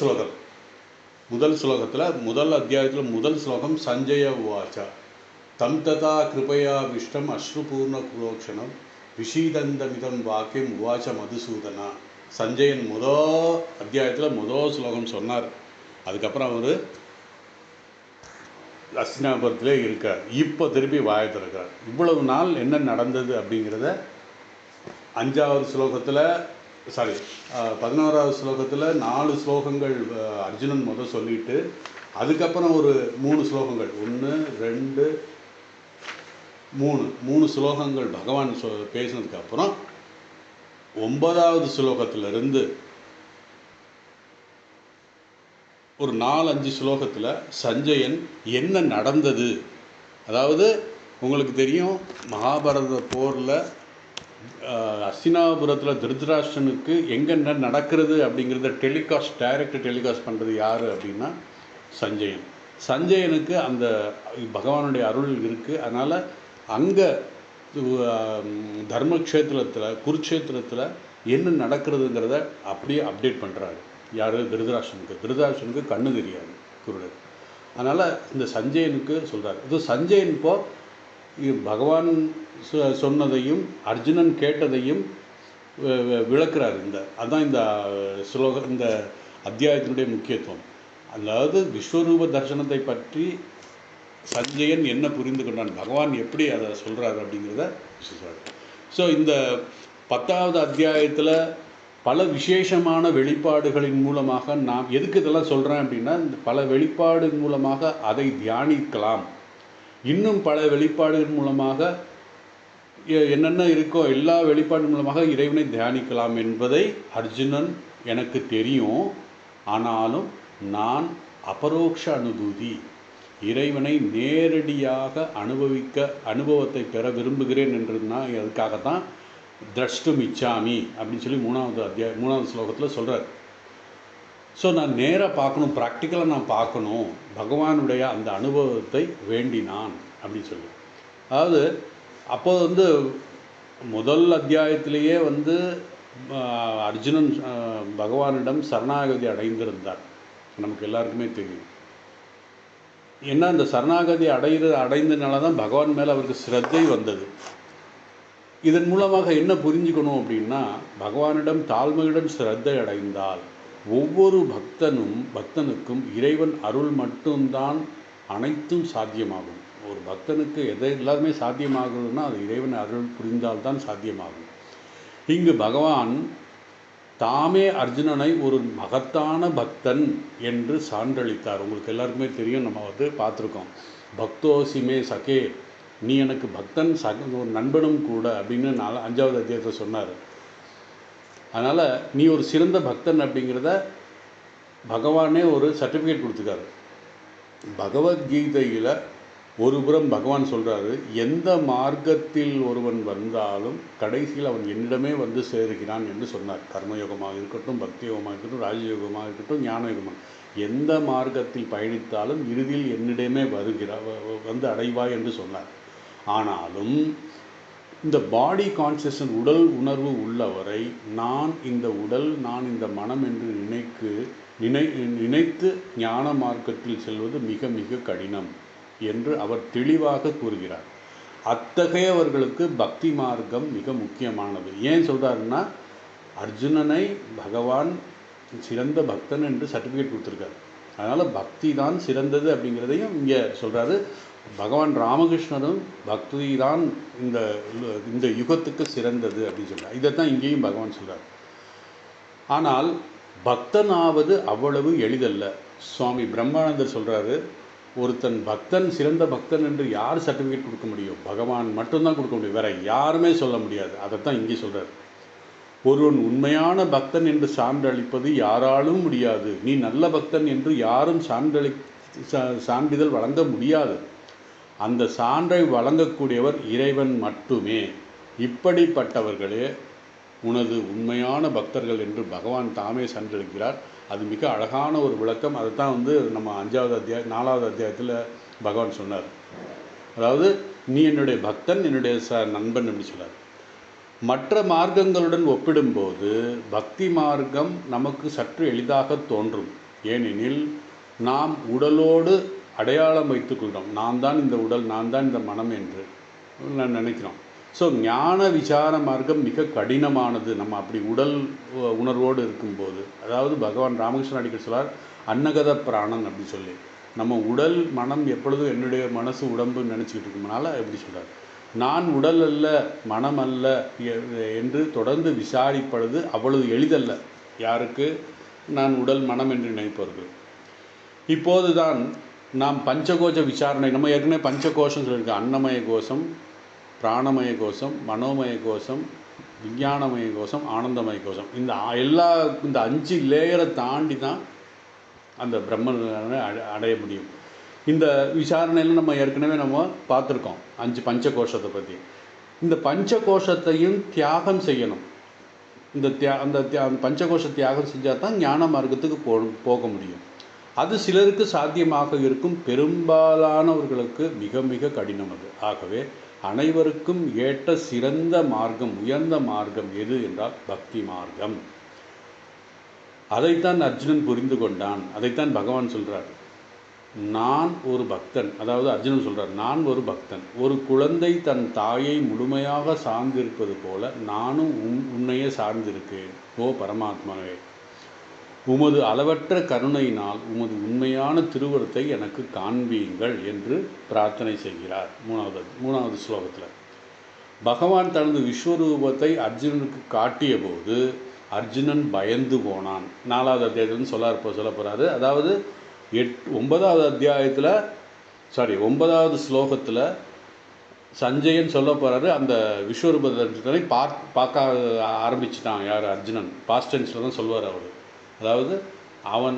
ஸ்லோகத்தில் முதல் அத்தியாயத்தில் முதல் ஸ்லோகம் சஞ்சய உவாச்சா. தம் ததா கிருபையா விஷ்டம் அஸ்ருபூர்ண குலோக்ஷணம் விஷீதந்தமிதம் வாக்கியம் உவாச்ச மதுசூதனா. சஞ்சயன் அத்தியாயத்தில் ஸ்லோகம் சொன்னார். அதுக்கப்புறம் அவர் அஸ்தினாபுரத்திலே இருக்கார். இப்போ திருப்பி வாயை திறக்கிறார். இவ்வளவு நாள் என்ன நடந்தது அப்படிங்கிறத 5வது ஸ்லோகத்தில் 11வது ஸ்லோகத்தில் 4 ஸ்லோகங்கள் அர்ஜுனன் சொல்லிட்டு, அதுக்கப்புறம் ஒரு 3 ஸ்லோகங்கள் 1 2 3 ஸ்லோகங்கள் பகவான் பேசினதுக்கப்புறம் 9வது ஸ்லோகத்திலிருந்து ஒரு 4-5 ஸ்லோகத்தில் சஞ்சயன் என்ன நடந்தது, அதாவது உங்களுக்கு தெரியும் மகாபாரத போரில் அஸ்தினாபுரத்தில் திருதராஷ்டிரனுக்கு எங்கென்ன நடக்கிறது அப்படிங்கிறத டைரக்ட் டெலிகாஸ்ட் பண்ணுறது யார் அப்படின்னா சஞ்சயனுக்கு அந்த பகவானுடைய அருள் இருக்குது. அதனால் அங்கே தர்மக்ஷேத்திரத்தில் குருக்ஷேத்திரத்தில் என்ன நடக்கிறதுங்கிறத அப்படியே அப்டேட் பண்ணுறாரு. யார்? திருதராஷ்டிரனுக்கு கண்ணு தெரியாது குருடர். அதனால் இந்த சஞ்சயனுக்கு சொல்கிறார். இது சஞ்சயன் இப்போது பகவான் சொன்னதையும் அர்ஜுனன் கேட்டதையும் விளக்குறார். அதுதான் இந்த அத்தியாயத்தினுடைய முக்கியத்துவம். அதாவது விஸ்வரூப தரிசனத்தை பற்றி சஞ்சயன் என்ன புரிந்து கொண்டான், பகவான் எப்படி அதை சொல்கிறார் அப்படிங்கிறத சொல்கிறார். ஸோ இந்த 10வது அத்தியாயத்தில் பல விசேஷமான வெளிப்பாடுகளின் மூலமாக நாம் எதுக்கு இதெல்லாம் சொல்கிறேன் அப்படின்னா, இந்த பல வெளிப்பாடு மூலமாக அதை தியானிக்கலாம். இன்னும் பல வெளிப்பாடுகள் மூலமாக என்னென்ன இருக்கோ எல்லா வெளிப்பாடு மூலமாக இறைவனை தியானிக்கலாம் என்பதை அர்ஜுனன் எனக்கு தெரியும். ஆனாலும் நான் அபரோக்ஷ அனுபூதி, இறைவனை நேரடியாக அனுபவத்தை பெற விரும்புகிறேன் என்றுனா அதுக்காகத்தான் திரஷ்டும் இச்சாமி அப்படின்னு சொல்லி 3வது ஸ்லோகத்தில் சொல்கிறார். ஸோ நான் நேராக பார்க்கணும், ப்ராக்டிக்கலாக நான் பார்க்கணும், பகவானுடைய அந்த அனுபவத்தை வேண்டினான் அப்படின்னு சொல்லி. அதாவது அப்போ முதல் அத்தியாயத்திலேயே அர்ஜுனன் பகவானிடம் சரணாகதி அடைந்திருந்தார். நமக்கு எல்லாருக்குமே தெரியும். ஏன்னா அந்த சரணாகதி அடைந்தனால தான் பகவான் மேலே அவருக்கு ஸ்ரத்தை வந்தது. இதன் மூலமாக என்ன புரிஞ்சுக்கணும் அப்படின்னா, பகவானிடம் தாழ்மையுடன் ஸ்ரத்தை அடைந்தால் ஒவ்வொரு பக்தனுக்கும் இறைவன் அருள் மட்டும்தான் அனைத்தும் சாத்தியமாகும். ஒரு பக்தனுக்கு எல்லாருமே சாத்தியமாகுதுன்னா அது இறைவன் அருள் புரிந்தால்தான் சாத்தியமாகும். இங்கு பகவான் தாமே அர்ஜுனனை ஒரு மகத்தான பக்தன் என்று சான்றளித்தார். உங்களுக்கு எல்லாருக்குமே தெரியும், நம்ம பார்த்துருக்கோம். பக்தோசிமே சகே, நீ எனக்கு பக்தன் ஒரு நண்பனும் கூட அப்படின்னு 5வது அத்தியாயத்தில் சொன்னார். அதனால் நீ ஒரு சிறந்த பக்தன் அப்படிங்கிறத பகவானே ஒரு சர்டிஃபிகேட் கொடுத்துருக்காரு. பகவத்கீதையில் ஒரு புறம் பகவான் சொல்கிறாரு, எந்த மார்க்கத்தில் ஒருவன் வந்தாலும் கடைசியில் அவன் என்னிடமே சேருகிறான் என்று சொன்னார். கர்மயோகமாக இருக்கட்டும், பக்தி யோகமாக இருக்கட்டும், ராஜயோகமாக இருக்கட்டும், ஞான யோகமாக, எந்த மார்க்கத்தில் பயணித்தாலும் இறுதியில் என்னிடமே அடைவாய் என்று சொன்னார். ஆனாலும் இந்த பாடி கான்சியஸ்னஸ், உடல் உணர்வு உள்ளவரை நான் இந்த உடல், நான் இந்த மனம் என்று நினைத்து ஞான மார்க்கத்தில் செல்வது மிக மிக கடினம் என்று அவர் தெளிவாக கூறுகிறார். அத்தகையவர்களுக்கு பக்தி மார்க்கம் மிக முக்கியமானது. ஏன் சொல்கிறாருன்னா, அர்ஜுனனை பகவான் சிறந்த பக்தன் என்று சர்டிஃபிகேட் கொடுத்துருக்காரு. அதனால் பக்தி தான் சிறந்தது அப்படிங்கிறதையும் இங்கே சொல்கிறாரு. பகவான் ராமகிருஷ்ணரும் பக்தி தான் இந்த யுகத்துக்கு சிறந்தது அப்படின்னு சொல்கிறார். இதைத்தான் இங்கேயும் பகவான் சொல்கிறார். ஆனால் பக்தனாவது அவ்வளவு எளிதல்ல. சுவாமி பிரம்மானந்தர் சொல்கிறாரு, ஒருத்தன் பக்தன் சிறந்த பக்தன் என்று யார் சர்டிஃபிகேட் கொடுக்க முடியும்? பகவான் மட்டும்தான் கொடுக்க முடியும், வேற யாருமே சொல்ல முடியாது. அதைத்தான் இங்கே சொல்கிறார். ஒருவன் உண்மையான பக்தன் என்று சான்றளிப்பது யாராலும் முடியாது. நீ நல்ல பக்தன் என்று யாரும் சான்றிதழ் வழங்க முடியாது. அந்த சான்றை வழங்கக்கூடியவர் இறைவன் மட்டுமே. இப்படிப்பட்டவர்களே உனது உண்மையான பக்தர்கள் என்று பகவான் தாமே சான்றளிக்கிறார். அது மிக அழகான ஒரு விளக்கம். அதுதான் நம்ம 4வது அத்தியாயத்தில் பகவான் சொன்னார். அதாவது நீ என்னுடைய பக்தன், என்னுடைய நண்பன் என்று சொன்னார். மற்ற மார்க்கங்களுடன் ஒப்பிடும்போது பக்தி மார்க்கம் நமக்கு சற்று எளிதாக தோன்றும். ஏனெனில் நாம் உடலோடு அடையாளம் வைத்துக்கொள்கிறோம். நான் தான் இந்த உடல், நான் தான் இந்த மனம் என்று நான் நினைக்கிறோம். ஸோ ஞான விசார மார்க்கம் மிக கடினமானது. நம்ம அப்படி உடல் உணர்வோடு இருக்கும்போது, அதாவது பகவான் ராமகிருஷ்ணன் அடிக்கடி சொல்வார், அன்னகத பிராணன் அப்படி சொல்லி, நம்ம உடல் மனம் எப்பொழுதும் என்னுடைய மனசு உடம்புன்னு நினச்சிக்கிட்டு இருக்கும்னால எப்படி சொல்கிறார், நான் உடல் அல்ல மனம் அல்ல என்று தொடர்ந்து விசாரிப்பது அவ்வளவு எளிதல்ல. யாருக்கு? நான் உடல் மனம் என்று நினைப்பவர்கள். இப்போது தான் நாம் பஞ்சகோஷ விசாரணை, நம்ம ஏற்கனவே பஞ்சகோஷம் சொல்லியிருக்கோம். அன்னமய கோஷம், பிராணமய கோஷம், மனோமய கோஷம், விஞ்ஞானமய கோஷம், ஆனந்தமய கோஷம். இந்த இந்த 5 லேயரை தாண்டி தான் அந்த பிரம்மனை அடைய முடியும். இந்த விசாரணையில் நம்ம ஏற்கனவே பார்த்துருக்கோம் 5 பஞ்சகோஷத்தை பற்றி. இந்த பஞ்சகோஷத்தையும் தியாகம் செய்யணும். அந்த பஞ்சகோஷ தியாகம் செஞ்சால் தான் ஞான மார்க்கத்துக்கு போக முடியும். அது சிலருக்கு சாத்தியமாக இருக்கும், பெரும்பாலானவர்களுக்கு மிக மிக கடினம் அது. ஆகவே அனைவருக்கும் ஏற்ற சிறந்த மார்க்கம், உயர்ந்த மார்க்கம் எது என்றால் பக்தி மார்க்கம். அதைத்தான் அர்ஜுனன் புரிந்து கொண்டான். அதைத்தான் பகவான் சொல்கிறார், நான் ஒரு பக்தன். அதாவது அர்ஜுனன் சொல்கிறார், நான் ஒரு பக்தன். ஒரு குழந்தை தன் தாயை முழுமையாக சார்ந்திருப்பது போல நானும் உன்னையே சார்ந்திருக்கேன். ஓ பரமாத்மாவே, உமது அளவற்ற கருணையினால் உமது உண்மையான திருவுருத்தை எனக்கு காண்பீங்கள் என்று பிரார்த்தனை செய்கிறார். மூணாவது ஸ்லோகத்தில் பகவான் தனது விஸ்வரூபத்தை அர்ஜுனனுக்கு காட்டிய போது அர்ஜுனன் பயந்து போனான். 4வது அத்தியாயத்துலேருந்து சொல்ல போகிறாரு. அதாவது 9வது ஸ்லோகத்தில் சஞ்சயன் சொல்ல போகிறாரு, அந்த விஸ்வரூபத்தை பார்க்க ஆரம்பிச்சிட்டான். யார்? அர்ஜுனன். பாஸ்ட் டென்ஸில் தான் சொல்வார் அவர். அதாவது அவன்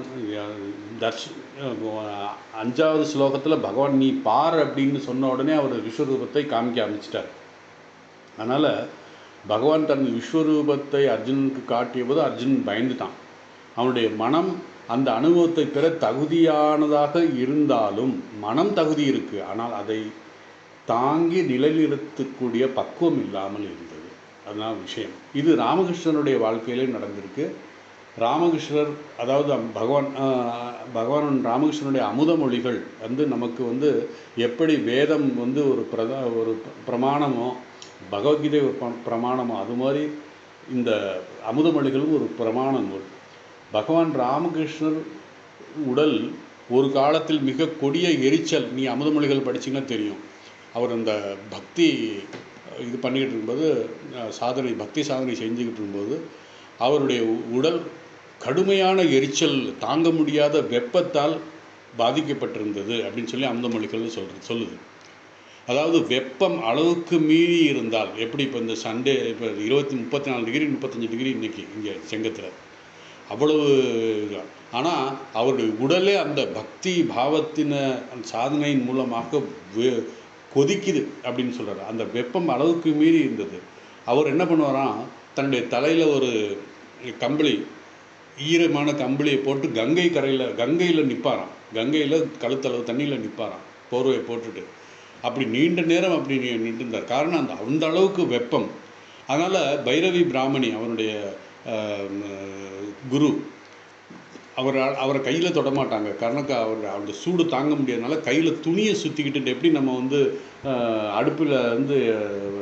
5வது ஸ்லோகத்தில் பகவான் நீ பார் அப்படின்னு சொன்ன உடனே அவர் விஸ்வரூபத்தை காமிக்க ஆரம்பிச்சிட்டார். அதனால் பகவான் தன் விஸ்வரூபத்தை அர்ஜுனனுக்கு காட்டிய போது அர்ஜுனன் பயந்துட்டான். அவனுடைய மனம் அந்த அனுபவத்தை பெற தகுதியானதாக இருந்தாலும், மனம் தகுதி இருக்குது, ஆனால் அதை தாங்கி நிலைநிறுத்தக்கூடிய பக்குவம் இல்லாமல் இருந்தது. அதுதான் விஷயம். இது ராமகிருஷ்ணனுடைய வாழ்க்கையிலே நடந்திருக்கு. ராமகிருஷ்ணர், அதாவது பகவான் ராமகிருஷ்ணனுடைய அமுத மொழிகள் நமக்கு எப்படி வேதம் ஒரு பிரமாணமோ, பகவத்கீதை ஒரு பிரமாணமோ, அது மாதிரி இந்த அமுத மொழிகளும் ஒரு பிரமாண நூல். பகவான் ராமகிருஷ்ணர் உடல் ஒரு காலத்தில் மிக கொடிய எரிச்சல், நீ அமுத மொழிகள் படிச்சிங்கன்னா தெரியும். அவர் அந்த பக்தி பண்ணிக்கிட்டு இருக்கும்போது, பக்தி சாதனை செஞ்சுக்கிட்டு இருக்கும்போது அவருடைய உடல் கடுமையான எரிச்சல், தாங்க முடியாத வெப்பத்தால் பாதிக்கப்பட்டிருந்தது அப்படின்னு சொல்லி அமுத மொழிகள் சொல்லுது. அதாவது வெப்பம் அளவுக்கு மீறி இருந்தால் எப்படி, இப்போ இந்த சண்டே இப்போ 34 டிகிரி 35 டிகிரி இன்றைக்கி இங்கே செங்கத்தில் அவ்வளவு. ஆனால் அவருடைய உடலே அந்த பக்தி பாவத்தின சாதனையின் மூலமாக கொதிக்குது அப்படின்னு சொல்கிறார். அந்த வெப்பம் அளவுக்கு மீறி இருந்தது. அவர் என்ன பண்ணுவாராம், தன்னுடைய தலையில் ஒரு கம்பளி, ஈரமான கம்பளியை போட்டு கங்கையில் நிற்பாராம். கங்கையில் கழுத்தளவு தண்ணியில் நிற்பாராம், போர்வையை போட்டுட்டு. அப்படி நீண்ட நேரம் அப்படி நின்றுருந்தார். காரணம் அந்த அளவுக்கு வெப்பம். அதனால் பைரவி பிராமணி, அவருடைய குரு, அவரை கையில் தொடமாட்டாங்க. காரணம் அவருடைய சூடு தாங்க முடியாதனால கையில் துணியை சுற்றிக்கிட்டு, எப்படி நம்ம அடுப்பில்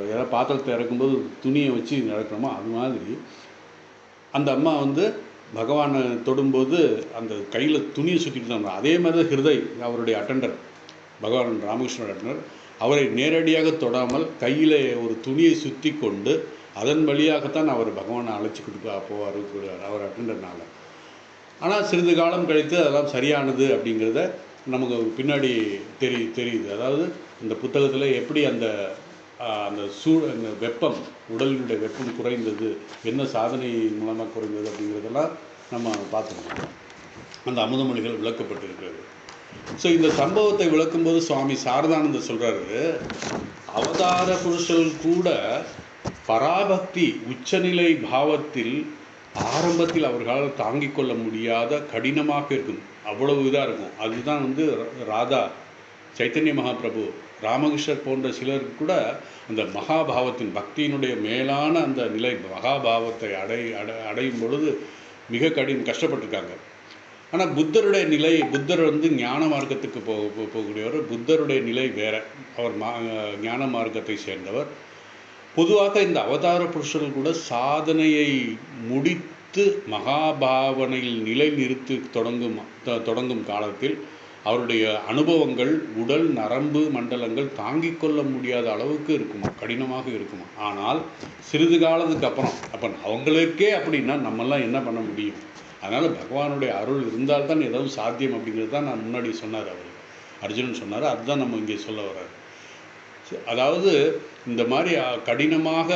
ஏதாவது பாத்திரத்தை இறக்கும்போது துணியை வச்சு இறக்குறோமோ அது மாதிரி அந்த அம்மா பகவானை தொடும்போது அந்த கையில் துணியை சுற்றிட்டு தான். அதே மாதிரி தான் ஹிருதய், அவருடைய அட்டெண்டர், பகவான் ராமகிருஷ்ணர் அட்டெண்டர், அவரை நேரடியாக தொடாமல் கையில் ஒரு துணியை சுற்றி கொண்டு அதன் வழியாகத்தான் அவர் பகவானை அழைச்சிக்கிட்டு போவார் அவர் அட்டெண்டர்னால. ஆனால் சிறிது காலம் கழித்து அதெல்லாம் சரியானது அப்படிங்கிறத நமக்கு பின்னாடி தெரியுது. அதாவது இந்த புத்தகத்தில் எப்படி அந்த அந்த வெப்பம், உடலினுடைய வெப்பம் குறைந்தது, என்ன சாதனை மூலமாக குறைந்தது அப்படிங்கிறதெல்லாம் நம்ம பார்த்துருக்கோம். அந்த அமுதமொழிகள் விளக்கப்பட்டிருக்கிறது. ஸோ இந்த சம்பவத்தை விளக்கும்போது சுவாமி சாரதானந்தர் சொல்கிறாரு, அவதார புருஷர்கள் கூட பராபக்தி உச்சநிலை பாவத்தில் ஆரம்பத்தில் அவர்களால் தாங்கிக் கொள்ள முடியாத கடினமாக இருக்கும், அவ்வளவு இதாக இருக்கும். அதுதான் ராதா, சைத்தன்ய மகாபிரபு, ராமகிருஷ்ணர் போன்ற சிலருக்கு கூட அந்த மகாபாவத்தின் பக்தியினுடைய மேலான அந்த நிலை மகாபாவத்தை அடையும் பொழுது மிக கஷ்டப்பட்டிருக்காங்க. ஆனால் புத்தருடைய நிலை, புத்தர் வந்து ஞான மார்க்கத்துக்கு போகக்கூடியவர். புத்தருடைய நிலை வேற. அவர் ஞான மார்க்கத்தை சேர்ந்தவர். பொதுவாக இந்த அவதார புருஷர்கள் கூட சாதனையை முடித்து மகாபாவனையில் நிலை நிறுத்தி தொடங்கும் காலத்தில் அவருடைய அனுபவங்கள் உடல் நரம்பு மண்டலங்கள் தாங்கிக் கொள்ள முடியாத அளவுக்கு இருக்குமா, கடினமாக இருக்குமா. ஆனால் சிறிது காலத்துக்கு அப்புறம் அவங்களுக்கே அப்படின்னா நம்மெல்லாம் என்ன பண்ண முடியும்? அதனால் பகவானுடைய அருள் இருந்தால்தான் ஏதாவது சாத்தியம் அப்படிங்கிறது தான் நான் முன்னாடி சொன்னார் அவர், அர்ஜுனன் சொன்னார். அதுதான் நம்ம இங்கே சொல்ல வர்றாரு. அதாவது இந்த மாதிரி கடினமாக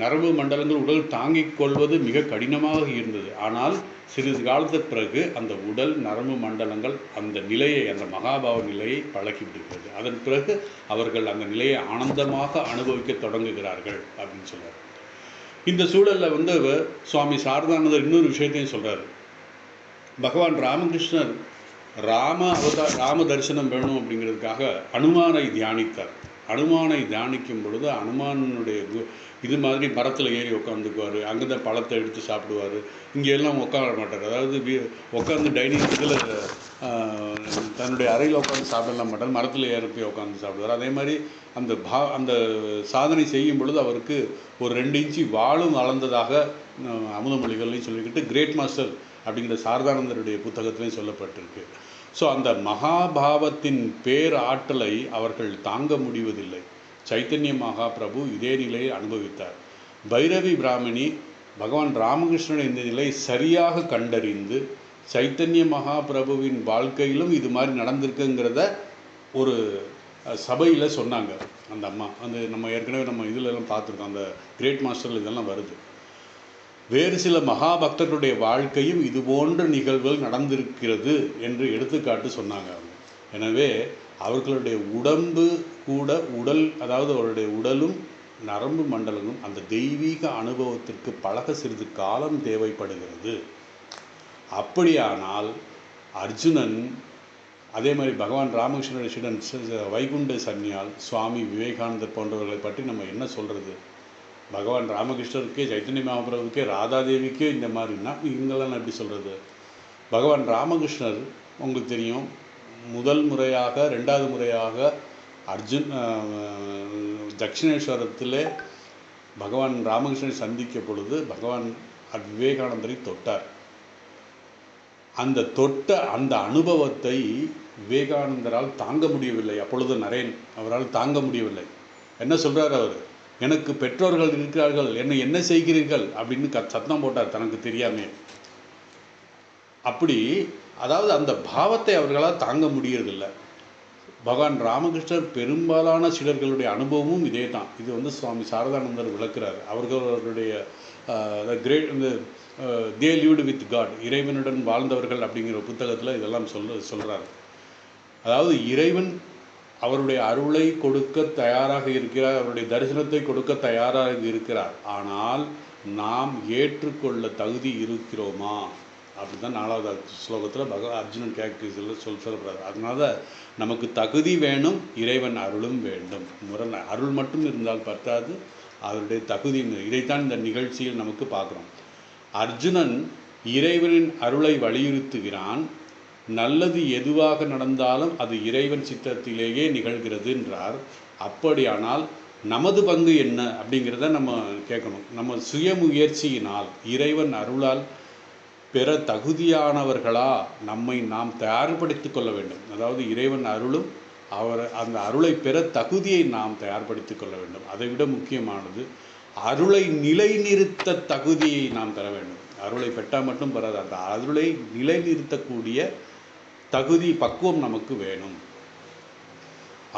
நரம்பு மண்டலங்கள் உடல் தாங்கிக் கொள்வது மிக கடினமாக இருந்தது. ஆனால் சிறிது காலத்துக்கு பிறகு அந்த உடல் நரம்பு மண்டலங்கள் அந்த நிலையை, அந்த மகாபாவ நிலையை பழக்கிவிடுகிறது. அதன் பிறகு அவர்கள் அந்த நிலையை ஆனந்தமாக அனுபவிக்க தொடங்குகிறார்கள் அப்படின்னு சொல்றாரு. இந்த சூழலில் வந்து சுவாமி சாரதானந்தர் இன்னொரு விஷயத்தையும் சொல்றாரு. பகவான் ராமகிருஷ்ணர் ராம தரிசனம் வேணும் அப்படிங்கிறதுக்காக அனுமானை தியானித்தார். அனுமானை தியானிக்கும் பொழுது அனுமானுடைய இது மாதிரி மரத்தில் ஏறி உட்காந்துக்குவார். அங்கே தான் பழத்தை எடுத்து சாப்பிடுவார். இங்கே எல்லாம் உட்கார மாட்டார். அதாவது உட்காந்து டைனிங் இதில் தன்னுடைய அறையில் உட்காந்து சாப்பிடலாம் மாட்டார். மரத்தில் ஏறி போய் உட்காந்து சாப்பிடுவார். அதே மாதிரி அந்த சாதனை செய்யும் பொழுது அவருக்கு ஒரு 2 இன்ச்சு வாளும் வளர்ந்ததாக அமுதமொழிகள்லையும் சொல்லிக்கிட்டு கிரேட் மாஸ்டர் அப்படிங்கிற சாரதானந்தருடைய புத்தகத்திலையும் சொல்லப்பட்டிருக்கு. ஸோ அந்த மகாபாவத்தின் பேராற்றலை அவர்கள் தாங்க முடிவதில்லை. சைத்தன்ய மகாபிரபு இதே நிலையை அனுபவித்தார். பைரவி பிராமணி பகவான் ராமகிருஷ்ணன் இந்த நிலையை சரியாக கண்டறிந்து சைத்தன்ய மகாபிரபுவின் வாழ்க்கையிலும் இது மாதிரி நடந்திருக்குங்கிறத ஒரு சபையில் சொன்னாங்க. அந்த அம்மா நம்ம ஏற்கனவே நம்ம இதிலெல்லாம் பார்த்துருக்கோம். அந்த கிரேட் மாஸ்டரில் இதெல்லாம் வருது. வேறு சில மகாபக்தர்களுடைய வாழ்க்கையும் இது போன்ற நிகழ்வுகள் நடந்திருக்கிறது என்று எடுத்துக்காட்டு சொன்னாங்க. எனவே அவர்களுடைய உடம்பு கூட அதாவது அவருடைய உடலும் நரம்பு மண்டலமும் அந்த தெய்வீக அனுபவத்திற்கு பழக சிறிது காலம் தேவைப்படுகிறது. அப்படியானால் அர்ஜுனன், அதே மாதிரி பகவான் ராமகிருஷ்ணனுடைய சீடன் வைகுண்ட சன்னியால், சுவாமி விவேகானந்தர் போன்றவர்களை பற்றி நம்ம என்ன சொல்கிறது? பகவான் ராமகிருஷ்ணருக்கே, சைத்தன்ய மகாபிரபுக்கே, ராதாதேவிக்கே இந்த மாதிரின்னா இவங்கெல்லாம் எப்படி சொல்கிறது? பகவான் ராமகிருஷ்ணர் உங்களுக்கு தெரியும், முதல் முறையாக 2வது முறையாக தட்சிணேஸ்வரத்தில் பகவான் ராமகிருஷ்ணனை சந்திக்க பொழுது பகவான் விவேகானந்தரை தொட்டார். அந்த அனுபவத்தை விவேகானந்தரால் தாங்க முடியவில்லை. அப்பொழுது நரேன் அவரால் தாங்க முடியவில்லை. என்ன சொல்கிறார் அவர்? எனக்கு பெற்றோர்கள் இருக்கிறார்கள், என்னை என்ன செய்கிறீர்கள் அப்படின்னு சத்தம் போட்டார் தனக்கு தெரியாமே. அப்படி அதாவது அந்த பாவத்தை அவர்களால் தாங்க முடியறதில்லை. பகவான் ராமகிருஷ்ணர் பெரும்பாலான சீடர்களுடைய அனுபவமும் இதே தான். இது சுவாமி சாரதானந்தர் விளக்குறார். அவர்களுடைய great they lived with God, இறைவனுடன் வாழ்ந்தவர்கள் அப்படிங்கிற புத்தகத்தில் இதெல்லாம் சொல்கிறார். அதாவது இறைவன் அவருடைய அருளை கொடுக்க தயாராக இருக்கிறார், அவருடைய தரிசனத்தை கொடுக்க தயாராக இருக்கிறார். ஆனால் நாம் ஏற்றுக்கொள்ள தகுதி இருக்கிறோமா? அப்படி தான் 4வது ஸ்லோகத்தில் அர்ஜுனன் கேட்க சொல்லப்படுறார். அதனால நமக்கு தகுதி வேணும், இறைவன் அருளும் வேண்டும். அருள் மட்டும் இருந்தால் பத்தாது, அவருடைய தகுதி. இதைத்தான் இந்த நிகழ்ச்சியில் நமக்கு பார்க்குறோம். அர்ஜுனன் இறைவனின் அருளை வலியுறுத்துகிறான். நல்லது எதுவாக நடந்தாலும் அது இறைவன் சித்தத்திலேயே நிகழ்கிறது என்றார். அப்படியானால் நமது பங்கு என்ன அப்படிங்கிறத நம்ம கேட்கணும். நம்ம சுயமுயற்சியினால் இறைவன் அருளால் பெற தகுதியானவர்களா நம்மை நாம் தயார்படுத்தி கொள்ள வேண்டும். அதாவது இறைவன் அருளும் அந்த அருளை பெற தகுதியை நாம் தயார்படுத்தி கொள்ள வேண்டும். அதைவிட முக்கியமானது அருளை நிலைநிறுத்த தகுதியை நாம் பெற வேண்டும். அருளை பெற்றால் மட்டும் பெறாது, அந்த அருளை நிலைநிறுத்தக்கூடிய தகுதி பக்குவம் நமக்கு வேணும்.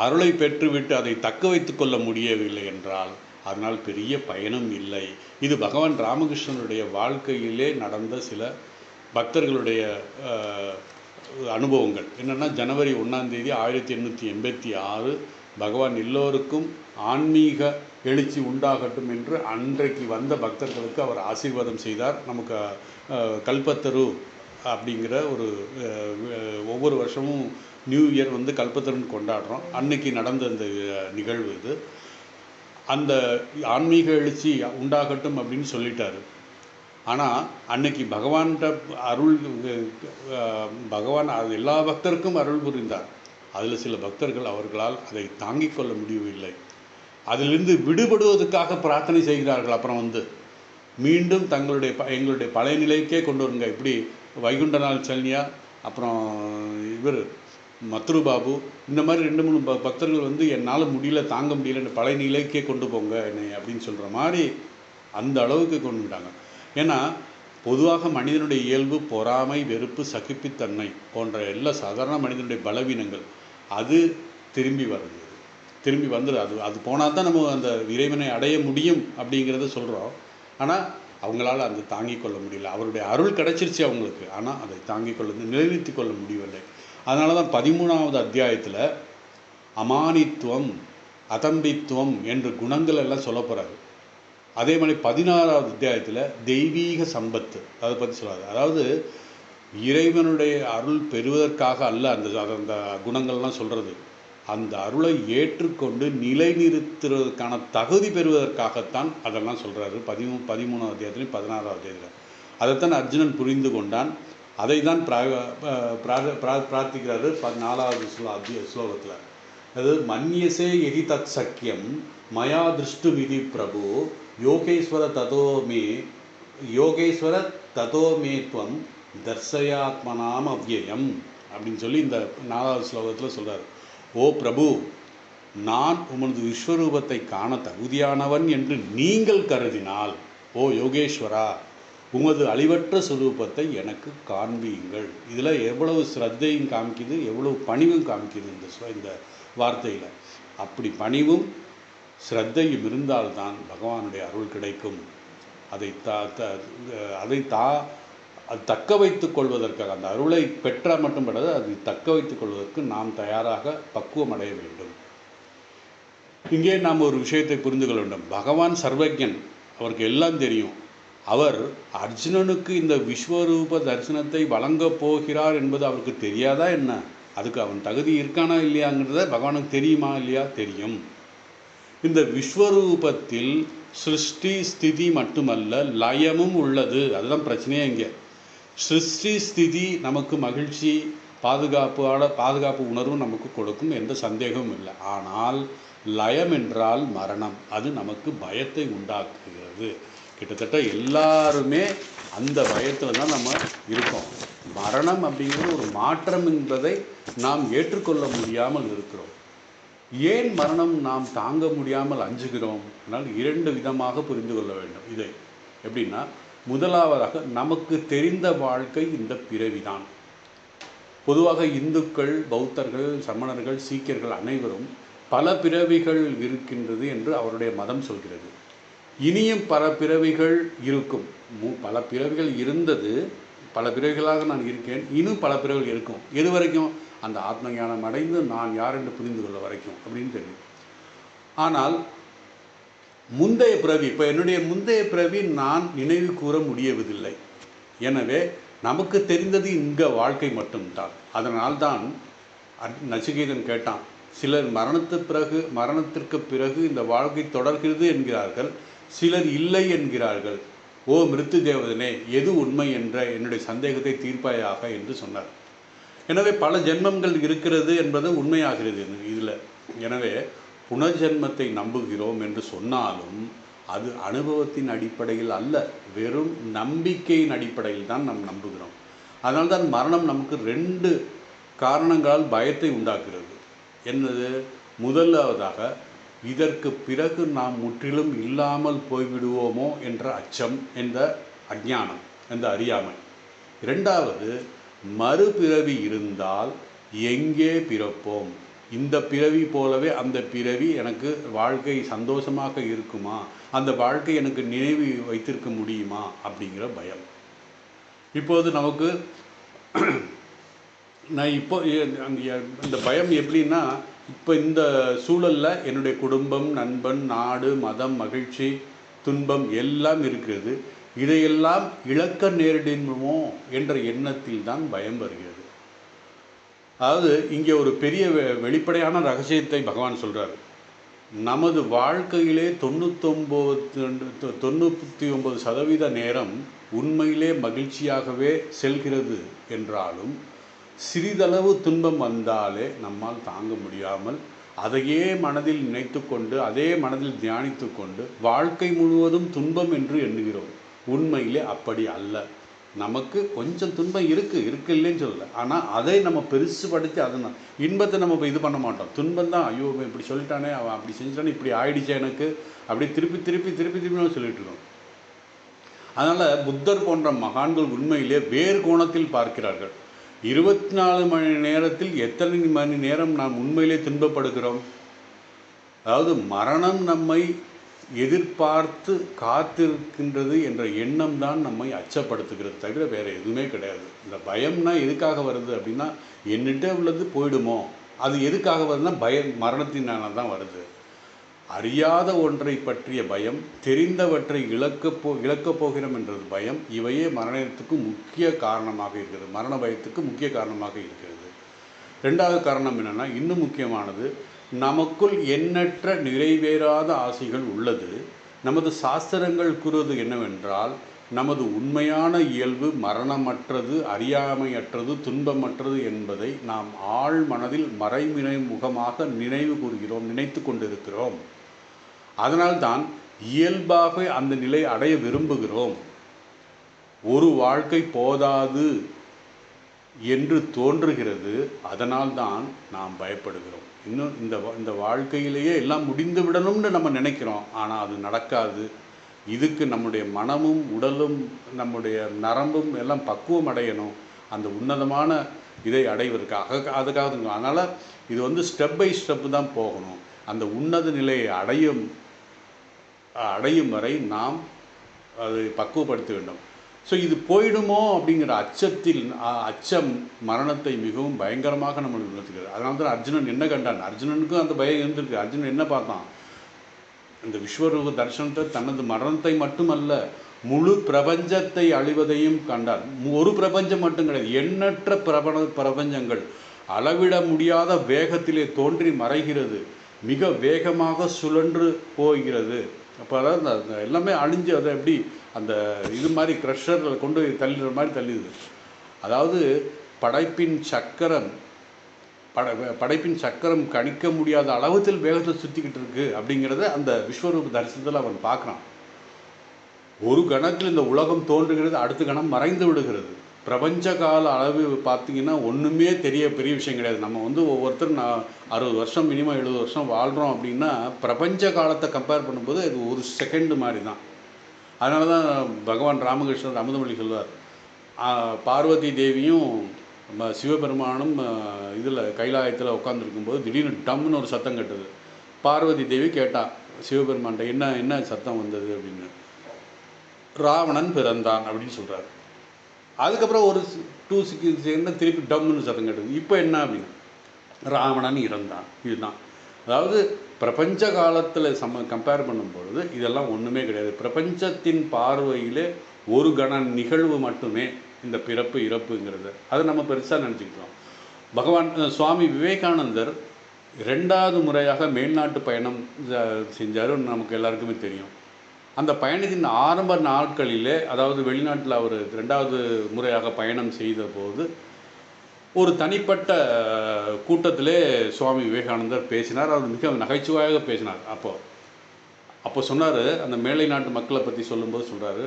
அருளை பெற்றுவிட்டு அதை தக்க வைத்து கொள்ள முடியவில்லை என்றால் அதனால் பெரிய பயனும் இல்லை. இது பகவான் ராமகிருஷ்ணனுடைய வாழ்க்கையிலே நடந்த சில பக்தர்களுடைய அனுபவங்கள். என்னென்னா, ஜனவரி 1ஆம் தேதி 1886 பகவான் எல்லோருக்கும் ஆன்மீக எழுச்சி உண்டாகட்டும் என்று அன்றைக்கு வந்த பக்தர்களுக்கு அவர் ஆசீர்வாதம் செய்தார். நமக்கு கல்பத்தரு அப்படிங்கிற ஒவ்வொரு வருஷமும் நியூ இயர் கல்பத்தருன்னு கொண்டாடுறோம். அன்னைக்கு நடந்த அந்த நிகழ்வு இது. அந்த ஆன்மீக எழுச்சி உண்டாகட்டும் அப்படின்னு சொல்லிட்டாரு. ஆனால் அன்னைக்கு பகவான்கிட்ட அருள் பகவான் அது எல்லா பக்தருக்கும் அருள் புரிந்தார். அதில் சில பக்தர்கள் அவர்களால் அதை தாங்கிக் கொள்ள முடியவில்லை. அதிலிருந்து விடுபடுவதற்காக பிரார்த்தனை செய்கிறார்கள். அப்புறம் மீண்டும் தங்களுடைய எங்களுடைய பழைய நிலைக்கே கொண்டு வருங்க. இப்படி வைகுண்டநாள் சல்னியா, அப்புறம் இவர் மத்ரு பாபு, இந்த மாதிரி 2-3 பக்தர்கள் என்னால் முடியல, தாங்க முடியல, பழைய நிலைக்கே கொண்டு போங்க என்னை அப்படின்னு சொல்கிற மாதிரி அந்த அளவுக்கு கொண்டுட்டாங்க. ஏன்னா பொதுவாக மனிதனுடைய இயல்பு பொறாமை, வெறுப்பு, சகிப்புத்தன்மை போன்ற எல்லா சாதாரண மனிதனுடைய பலவீனங்கள் அது திரும்பி வந்துடுது. அது போனால் தான் நம்ம அந்த இறைவனை அடைய முடியும் அப்படிங்கிறத சொல்கிறோம். ஆனால் அவங்களால அந்த தாங்கிக் கொள்ள முடியல. அவருடைய அருள் கிடைச்சிருச்சு அவங்களுக்கு, ஆனால் அதை தாங்கிக் கொள்ள நிலைநிறுத்தி கொள்ள முடியவில்லை. அதனால தான் 13வது அத்தியாயத்தில் அமானித்துவம், அதம்பித்துவம் என்ற குணங்கள் எல்லாம் சொல்ல போகிறாரு. அதே மாதிரி 16வது அத்தியாயத்தில் தெய்வீக சம்பத்து அதை பற்றி சொல்லாது. அதாவது இறைவனுடைய அருள் பெறுவதற்காக அல்ல அந்த குணங்கள்லாம் சொல்கிறது. அந்த அருளை ஏற்றுக்கொண்டு நிலைநிறுத்துவதற்கான தகுதி பெறுவதற்காகத்தான் அதெல்லாம் சொல்கிறாரு 13வது அத்தியாயத்திலையும் 16வது அத்தியாயத்தில். அதைத்தான் அர்ஜுனன் புரிந்து கொண்டான். அதை தான் பிரார்த்திக்கிறாரு 4வது ஸ்லோகத்தில். அது மன்யசே எகி தத் சக்கியம் மயா திருஷ்டு விதி பிரபு யோகேஸ்வர ததோமே துவம் தர்சயாத்மனாம் அவ்யயம் அப்படின்னு சொல்லி இந்த 4வது ஸ்லோகத்தில் சொல்கிறார். ஓ பிரபு, நான் உமது விஸ்வரூபத்தை காண தகுதியானவன் என்று நீங்கள் கருதினால், ஓ யோகேஸ்வரா, உமது அழிவற்ற சுரூபத்தை எனக்கு காண்பியுங்கள். இதில் எவ்வளவு ஸ்ரத்தையும் காமிக்குது, எவ்வளவு பணிவும் காமிக்குது இந்த வார்த்தையில். அப்படி பணிவும் ஸ்ரத்தையும் இருந்தால்தான் பகவானுடைய அருள் கிடைக்கும். அதை தக்க வைத்துக் கொள்வதற்காக, அந்த அருளை பெற்றால் மட்டும் படாது, அதை தக்க வைத்துக் கொள்வதற்கு நாம் தயாராக பக்குவம் அடைய வேண்டும். இங்கே நாம் ஒரு விஷயத்தை புரிந்து கொள்ள வேண்டும். பகவான் சர்வஜன், அவருக்கு எல்லாம் தெரியும். அவர் அர்ஜுனனுக்கு இந்த விஸ்வரூப தரிசனத்தை வழங்கப் போகிறார் என்பது அவருக்கு தெரியாதா என்ன? அதுக்கு அவன் தகுதி இருக்கானா இல்லையாங்கிறத பகவானுக்கு தெரியுமா இல்லையா? தெரியும். இந்த விஸ்வரூபத்தில் சிருஷ்டி ஸ்திதி மட்டுமல்ல, லயமும் உள்ளது. அதுதான் பிரச்சனையே. இங்கே சிருஷ்டி ஸ்திதி நமக்கு மகிழ்ச்சி, பாதுகாப்பு உணர்வு நமக்கு கொடுக்கும், எந்த சந்தேகமும் இல்லை. ஆனால் லயம் என்றால் மரணம், அது நமக்கு பயத்தை உண்டாக்குகிறது. கிட்டத்தட்ட எல்லாருமே அந்த பயத்தில் தான் நம்ம இருக்கோம். மரணம் அப்படிங்கிறது ஒரு மாற்றம் என்பதை நாம் ஏற்றுக்கொள்ள முடியாமல் இருக்கிறோம். ஏன் மரணம் நாம் தாங்க முடியாமல் அஞ்சுகிறோம்? அதனால் 2 விதமாக புரிந்து கொள்ள வேண்டும். இதை எப்படின்னா, முதலாவதாக நமக்கு தெரிந்த வாழ்க்கை இந்த பிறவிதான். பொதுவாக இந்துக்கள், பௌத்தர்கள், சமணர்கள், சீக்கியர்கள் அனைவரும் பல பிறவிகள் இருக்கின்றது என்று அவருடைய மதம் சொல்கிறது. இனியும் பல பிறவிகள் இருக்கும். பல பிறவிகள் இருந்தது, பல பிறவிகளாக நான் இருக்கேன், இன்னும் பல பிறவிகள் இருக்கும். எது வரைக்கும்? அந்த ஆத்ம ஞானம் அடைந்து நான் யார் என்று புரிந்து கொள்ள வரைக்கும் அப்படின்னு தெரியும். ஆனால் முந்தைய பிறவி, இப்போ என்னுடைய முந்தைய பிறவி நான் நினைவு கூற முடியவதில்லை. எனவே நமக்கு தெரிந்தது இங்கே வாழ்க்கை மட்டும்தான். அதனால்தான் நச்சிகேதன் கேட்டான், சிலர் மரணத்திற்கு பிறகு இந்த வாழ்க்கை தொடர்கிறது என்கிறார்கள், சிலர் இல்லை என்கிறார்கள். ஓ மிருத்து தேவதனே, எது உண்மை என்ற என்னுடைய சந்தேகத்தை தீர்ப்பாயாக என்று சொன்னார். எனவே பல ஜென்மங்கள் இருக்கிறது என்பது உண்மையாகிறது இதில். எனவே புனர்ஜென்மத்தை நம்புகிறோம் என்று சொன்னாலும் அது அனுபவத்தின் அடிப்படையில் அல்ல, வெறும் நம்பிக்கையின் அடிப்படையில் தான் நாம் நம்புகிறோம். அதனால்தான் மரணம் நமக்கு 2 காரணங்களால் பயத்தை உண்டாக்குகிறது. என்னது? முதலாவதாக, இதற்கு பிறகு நாம் முற்றிலும் இல்லாமல் போய்விடுவோமோ என்ற அச்சம், என்ற அஞ்ஞானம், என்ற அறியாமை. 2வது, மறுபிறவி இருந்தால் எங்கே பிறப்போம்? இந்த பிறவி போலவே அந்த பிறவி எனக்கு வாழ்க்கை சந்தோஷமாக இருக்குமா? அந்த வாழ்க்கை எனக்கு நினைவு வைத்திருக்க முடியுமா? அப்படிங்கிற பயம். இப்போது நமக்கு நான் இந்த பயம் எப்படின்னா, இப்போ இந்த சூழலில் என்னுடைய குடும்பம், நண்பன், நாடு, மதம், மகிழ்ச்சி, துன்பம் எல்லாம் இருக்கிறது. இதையெல்லாம் இழக்க நேரிடுமோ என்ற எண்ணத்தில் தான் பயம் வருகிறது. அதாவது இங்கே ஒரு பெரிய வெளிப்படையான ரகசியத்தை பகவான் சொல்கிறார். நமது வாழ்க்கையிலே 99% நேரம் உண்மையிலே மகிழ்ச்சியாகவே செல்கிறது என்றாலும், சிறிதளவு துன்பம் வந்தாலே நம்மால் தாங்க முடியாமல் அதையே மனதில் நினைத்து கொண்டு, அதே மனதில் தியானித்து கொண்டு வாழ்க்கை முழுவதும் துன்பம் என்று எண்ணுகிறோம். உண்மையிலே அப்படி அல்ல. நமக்கு கொஞ்சம் துன்பம் இருக்குது இல்லைன்னு சொல்லலை. ஆனால் அதை நம்ம பெருசுபடுத்தி அதை இன்பத்தை நம்ம இப்போ இது பண்ண மாட்டோம். துன்பம் தான், ஐயோ இப்படி சொல்லிட்டானே, அவன் அப்படி செஞ்சிட்டானே, இப்படி ஆயிடுச்சு எனக்கு, அப்படி திருப்பி நம்ம சொல்லிட்டு இருக்கோம். அதனால் புத்தர் போன்ற மகான்கள் உண்மையிலே வேறு கோணத்தில் பார்க்கிறார்கள். 24 மணி நேரத்தில் எத்தனை மணி நேரம் நாம் உண்மையிலே துன்பப்படுகிறோம்? அதாவது மரணம் நம்மை எதிர்பார்த்து காத்திருக்கின்றது என்ற எண்ணம் தான் நம்மை அச்சப்படுத்துகிறது, தவிர வேறு எதுவுமே கிடையாது. இந்த பயம்னா எதுக்காக வருது அப்படின்னா, என்னிட்ட உள்ளது போயிடுமோ, அது எதுக்காக வருதுன்னா மரணத்தினால தான் வருது. அறியாத ஒன்றை பற்றிய பயம், தெரிந்தவற்றை இழக்கப் போகிறோம் என்றது பயம், இவையே மரணத்துக்கு முக்கிய காரணமாக இருக்கிறது. மரண பயத்துக்கு முக்கிய காரணமாக இருக்கிறது. ரெண்டாவது காரணம் என்னென்னா, இன்னும் முக்கியமானது, நமக்குள் எண்ணற்ற நிறைவேறாத ஆசைகள் உள்ளது. நமது சாஸ்திரங்கள் கூறுவது என்னவென்றால், நமது உண்மையான இயல்பு மரணமற்றது, அறியாமையற்றது, துன்பமற்றது என்பதை நாம் ஆழ் மனதில் மறைமுகமாக நினைத்து கொண்டிருக்கிறோம். அதனால்தான் இயல்பாக அந்த நிலை அடைய விரும்புகிறோம். ஒரு வாழ்க்கை போதாது என்று தோன்றுகிறது. அதனால்தான் நாம் பயப்படுகிறோம். இன்னும் இந்த வாழ்க்கையிலேயே எல்லாம் முடிந்து விடணும்னு நம்ம நினைக்கிறோம். ஆனால் அது நடக்காது. இதுக்கு நம்முடைய மனமும் உடலும் நம்முடைய நரம்பும் எல்லாம் பக்குவம் அடையணும். அந்த உன்னதமான இதை அடைவதற்காக அதுக்காக. அதனால் இது ஸ்டெப் பை ஸ்டெப்பு தான் போகணும். அந்த உன்னத நிலையை அடையும் வரை நாம் அதை பக்குவப்படுத்த வேண்டும். ஸோ இது போயிடுமோ அப்படிங்கிற அச்சம் மரணத்தை மிகவும் பயங்கரமாக நம்மளுக்கு உணர்த்துகிறது. அதனால தான் அர்ஜுனன் என்ன கண்டான்? அர்ஜுனனுக்கும் அந்த பயம் இருந்திருக்கு. அர்ஜுனன் என்ன பார்த்தான்? இந்த விஸ்வரூப தரிசனத்தை தனது மரணத்தை மட்டுமல்ல, முழு பிரபஞ்சத்தை அழிவதையும் கண்டான். ஒரு பிரபஞ்சம் மட்டும் கிடையாது, எண்ணற்ற பிரபஞ்சங்கள் அளவிட முடியாத வேகத்திலே தோன்றி மறைகிறது, மிக வேகமாக சுழன்று போகிறது. அப்போ அதாவது எல்லாமே அழிஞ்சு அதை எப்படி அந்த இது மாதிரி க்ரஷரில் கொண்டு தள்ளிடுற மாதிரி தள்ளிடுது. அதாவது படைப்பின் சக்கரம் கணிக்க முடியாத அளவுக்கு வேகத்தில் சுற்றிக்கிட்டு இருக்கு அப்படிங்கிறத அந்த விஸ்வரூப தரிசனத்தில் அவன் பார்க்குறான். ஒரு கணத்தில் இந்த உலகம் தோன்றுகிறது, அடுத்த கணம் மறைந்து விடுகிறது. பிரபஞ்ச கால அளவு பார்த்திங்கன்னா ஒன்றுமே பெரிய விஷயம் கிடையாது. நம்ம ஒவ்வொருத்தரும் 60 வருஷம் மினிமம் 70 வருஷம் வாழ்கிறோம் அப்படின்னா, பிரபஞ்ச காலத்தை கம்பேர் பண்ணும்போது இது ஒரு செகண்டு மாதிரி தான். அதனால தான் பகவான் ராமகிருஷ்ணர் அமுதமொழி சொல்வார், பார்வதி தேவியும் சிவபெருமானும் இதில் கைலாயத்தில் உட்காந்துருக்கும்போது திடீர்னு டம்னு ஒரு சத்தம் கட்டுது. பார்வதி தேவி கேட்டா சிவபெருமான்கிட்ட, என்ன சத்தம் வந்தது அப்படின்னு. ராவணன் பிறந்தான் அப்படின்னு சொல்கிறார். அதுக்கப்புறம் ஒரு 2 செகண்ட் திருப்பி டம்னு சத்தம் கட்டுது. இப்போ என்ன அப்படின்னா, ராவணன் இறந்தான். இதுதான். அதாவது பிரபஞ்ச காலத்தில் கம்பேர் பண்ணும்பொழுது இதெல்லாம் ஒன்றுமே கிடையாது. பிரபஞ்சத்தின் பார்வையிலே ஒரு கண நிகழ்வு மட்டுமே இந்த பிறப்பு இறப்புங்கிறது. அதை நம்ம பெருசாக நினச்சிக்கிட்டோம். பகவான் சுவாமி விவேகானந்தர் 2வது முறையாக மேல்நாட்டு பயணம் செஞ்சார், நமக்கு எல்லாருக்குமே தெரியும். அந்த பயணத்தின் ஆரம்ப நாட்களிலே, அதாவது வெளிநாட்டில் அவர் 2வது முறையாக பயணம் செய்த போது ஒரு தனிப்பட்ட கூட்டத்திலே சுவாமி விவேகானந்தர் பேசினார். அவர் மிக நகைச்சுவையாக பேசினார். அப்போ சொன்னார், அந்த மேலை நாட்டு மக்களை பற்றி சொல்லும்போது சொல்கிறாரு,